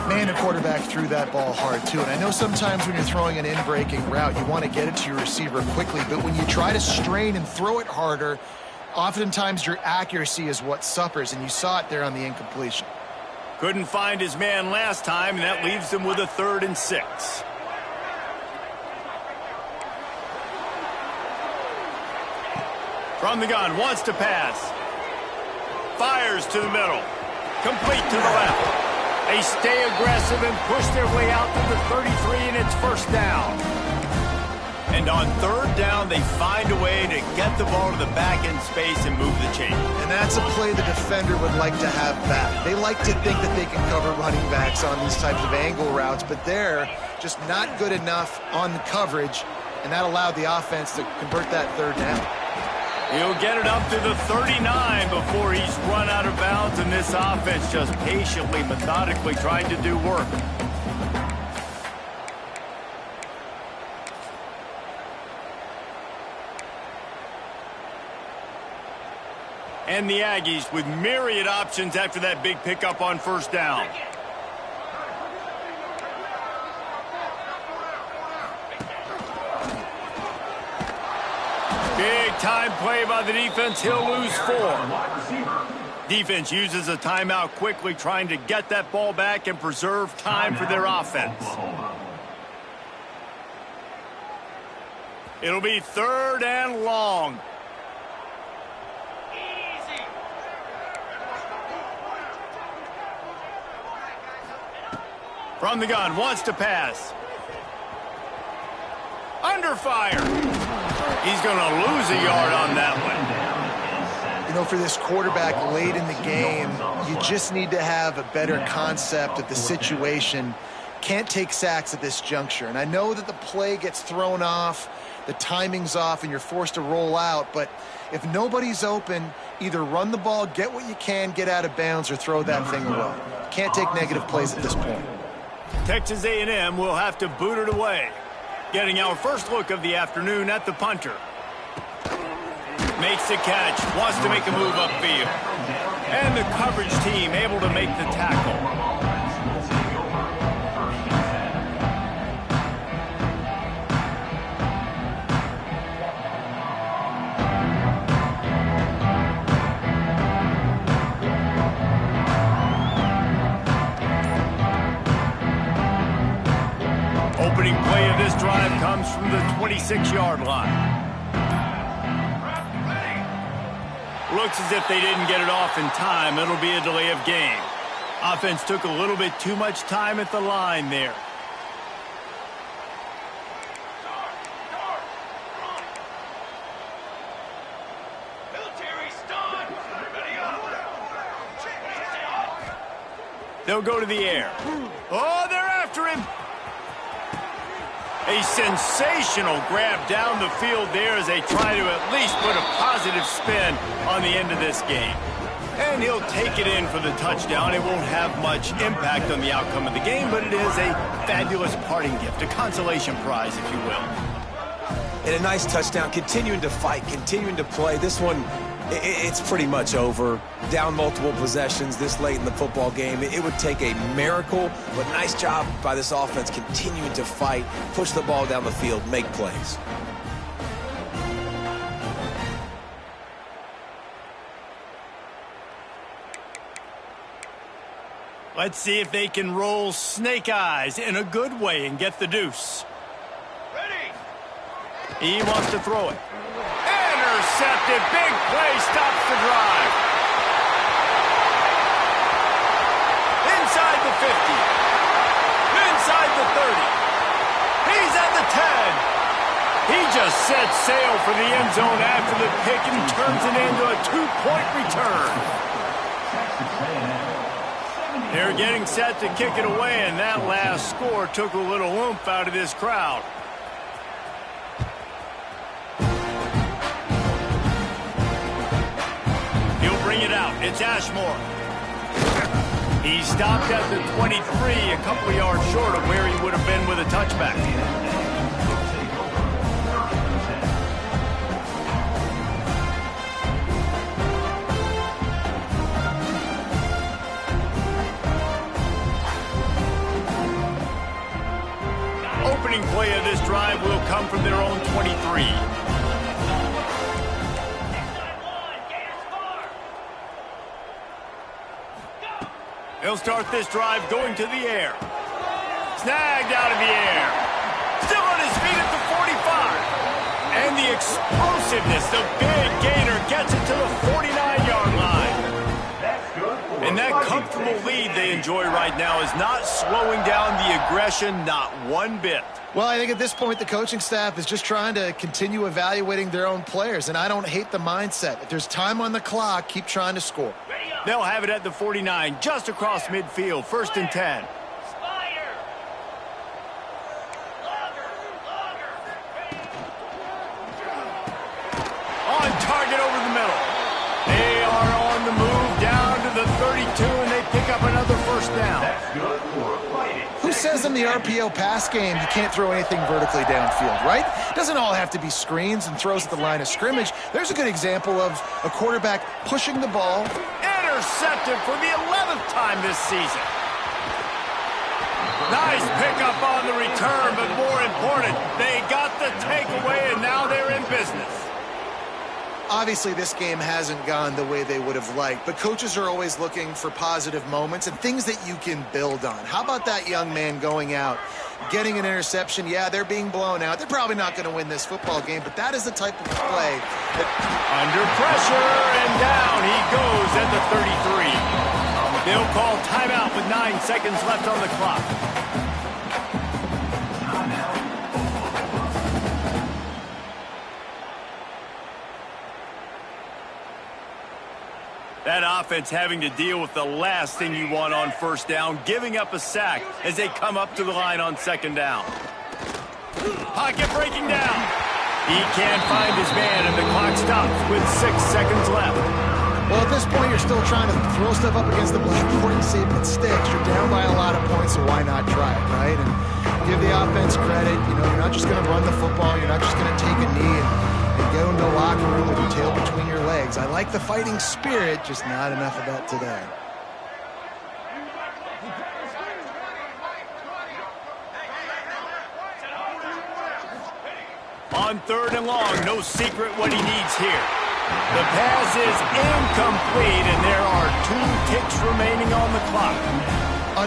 Man, the quarterback threw that ball hard, too. And I know sometimes when you're throwing an in-breaking route, you want to get it to your receiver quickly. But when you try to strain and throw it harder, oftentimes your accuracy is what suffers. And you saw it there on the incompletion. Couldn't find his man last time, and that leaves them with a 3rd and 6. From the gun, wants to pass. Fires to the middle. Complete to the left. They stay aggressive and push their way out to the 33, and it's first down. And on third down, they find a way to get the ball to the back end space and move the chain. And that's a play the defender would like to have back. They like to think that they can cover running backs on these types of angle routes, but they're just not good enough on the coverage, and that allowed the offense to convert that third down. He'll get it up to the 39 before he's run out of bounds, and this offense just patiently, methodically trying to do work. And the Aggies with myriad options after that big pickup on first down. Big time play by the defense. He'll lose 4. Defense uses a timeout quickly, trying to get that ball back and preserve time for their offense. It'll be third and long. From the gun, wants to pass. Under fire. He's going to lose a yard on that one. You know, for this quarterback late in the game, you just need to have a better concept of the situation. Can't take sacks at this juncture. And I know that the play gets thrown off, the timing's off, and you're forced to roll out. But if nobody's open, either run the ball, get what you can, get out of bounds, or throw that thing away. Can't take negative plays at this point. Texas A&M will have to boot it away. Getting our first look of the afternoon at the punter. Makes the catch, wants to make a move upfield. And the coverage team able to make the tackle. Opening play of this drive comes from the 26-yard line. Looks as if they didn't get it off in time. It'll be a delay of game. Offense took a little bit too much time at the line there. They'll go to the air. Oh, they're after him. A sensational grab down the field there as they try to at least put a positive spin on the end of this game. And he'll take it in for the touchdown. It won't have much impact on the outcome of the game, but it is a fabulous parting gift, a consolation prize, if you will. And a nice touchdown, continuing to fight, continuing to play. This one, it's pretty much over. Down multiple possessions this late in the football game. It would take a miracle, but nice job by this offense continuing to fight, push the ball down the field, make plays. Let's see if they can roll snake eyes in a good way and get the deuce. Ready. He wants to throw it. Intercepted. Big play stops the drive. Inside the 50. Inside the 30. He's at the 10. He just set sail for the end zone after the pick and turns it into a 2-point return. They're getting set to kick it away, and that last score took a little oomph out of this crowd. He'll bring it out. It's Ashmore. He stopped at the 23, a couple of yards short of where he would have been with a touchback. Opening play of this drive will come from their own 23. They'll start this drive going to the air. Snagged out of the air. Still on his feet at the 45. And the explosiveness, the big gainer gets it to the 49-yard line. That's good for And that comfortable lead they enjoy right now is not slowing down the aggression, not one bit. Well, I think at this point the coaching staff is just trying to continue evaluating their own players, and I don't hate the mindset. If there's time on the clock, keep trying to score. They'll have it at the 49, just across midfield, 1st and 10. On target over the middle. They are on the move down to the 32, and they pick up another 1st down. That's good for fighting. Who says in the RPO pass game you can't throw anything vertically downfield, right? It doesn't all have to be screens and throws at the line of scrimmage. There's a good example of a quarterback pushing the ball. Intercepted for the 11th time this season. Nice pickup on the return, but more important, they got the takeaway, and now they're in business. Obviously, this game hasn't gone the way they would have liked, but coaches are always looking for positive moments and things that you can build on. How about that young man going out, getting an interception? Yeah, they're being blown out. They're probably not going to win this football game, but that is the type of play that... Under pressure, and down he goes at the 33. They'll call timeout with 9 seconds left on the clock. That offense having to deal with the last thing you want on 1st down, giving up a sack as they come up to the line on 2nd down. Pocket breaking down. He can't find his man, and the clock stops with 6 seconds left. Well, at this point, you're still trying to throw stuff up against the blackboard and see if it sticks. You're down by a lot of points, so why not try it, right? And give the offense credit. You know, you're not just going to run the football. You're not just going to take a knee and go into the locker room with your tail between your legs. I like the fighting spirit, just not enough of that today. On 3rd and long, no secret what he needs here. The pass is incomplete, and there are 2 ticks remaining on the clock.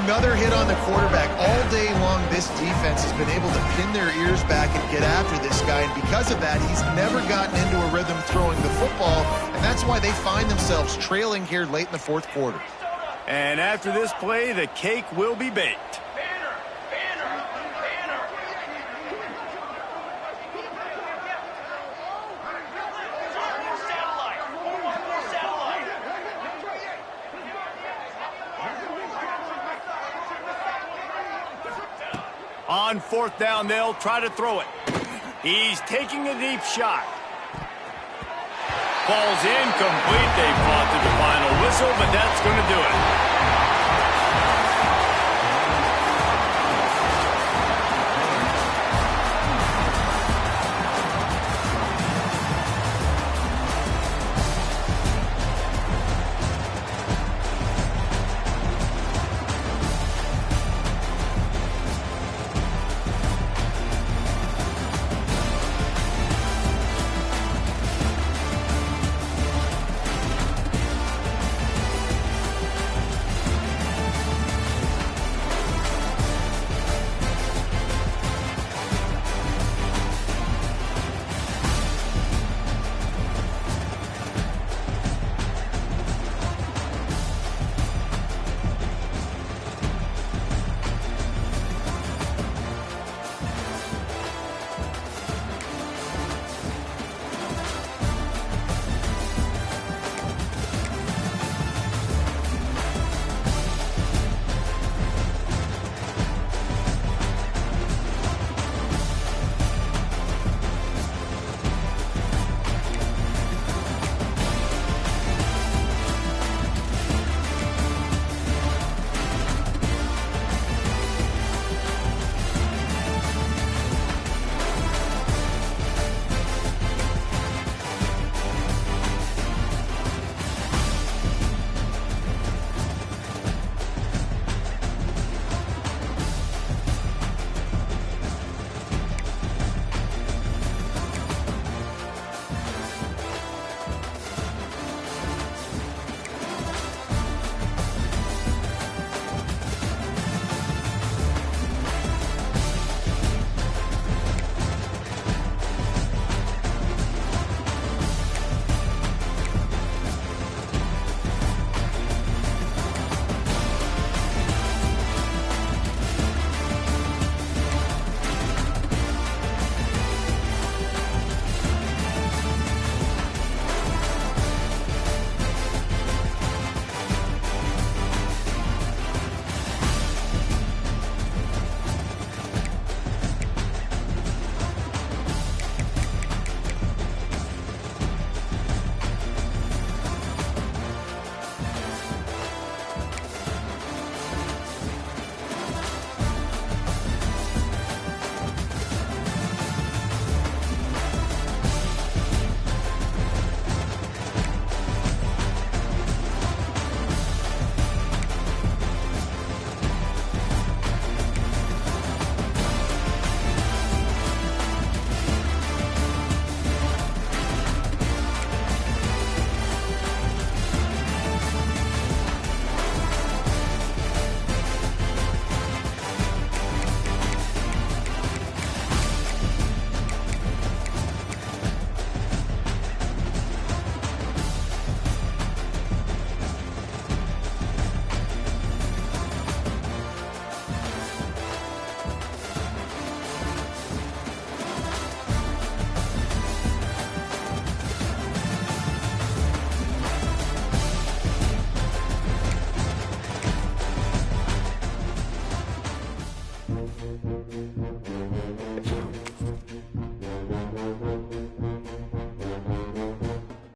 Another hit on the quarterback. All day long, this defense has been able to pin their ears back and get after this guy, and because of that, he's never gotten into a rhythm throwing the football, and that's why they find themselves trailing here late in the 4th quarter. And after this play, the cake will be baked. On 4th down, they'll try to throw it. He's taking a deep shot. Ball's incomplete. They fought to the final whistle, but that's going to do it.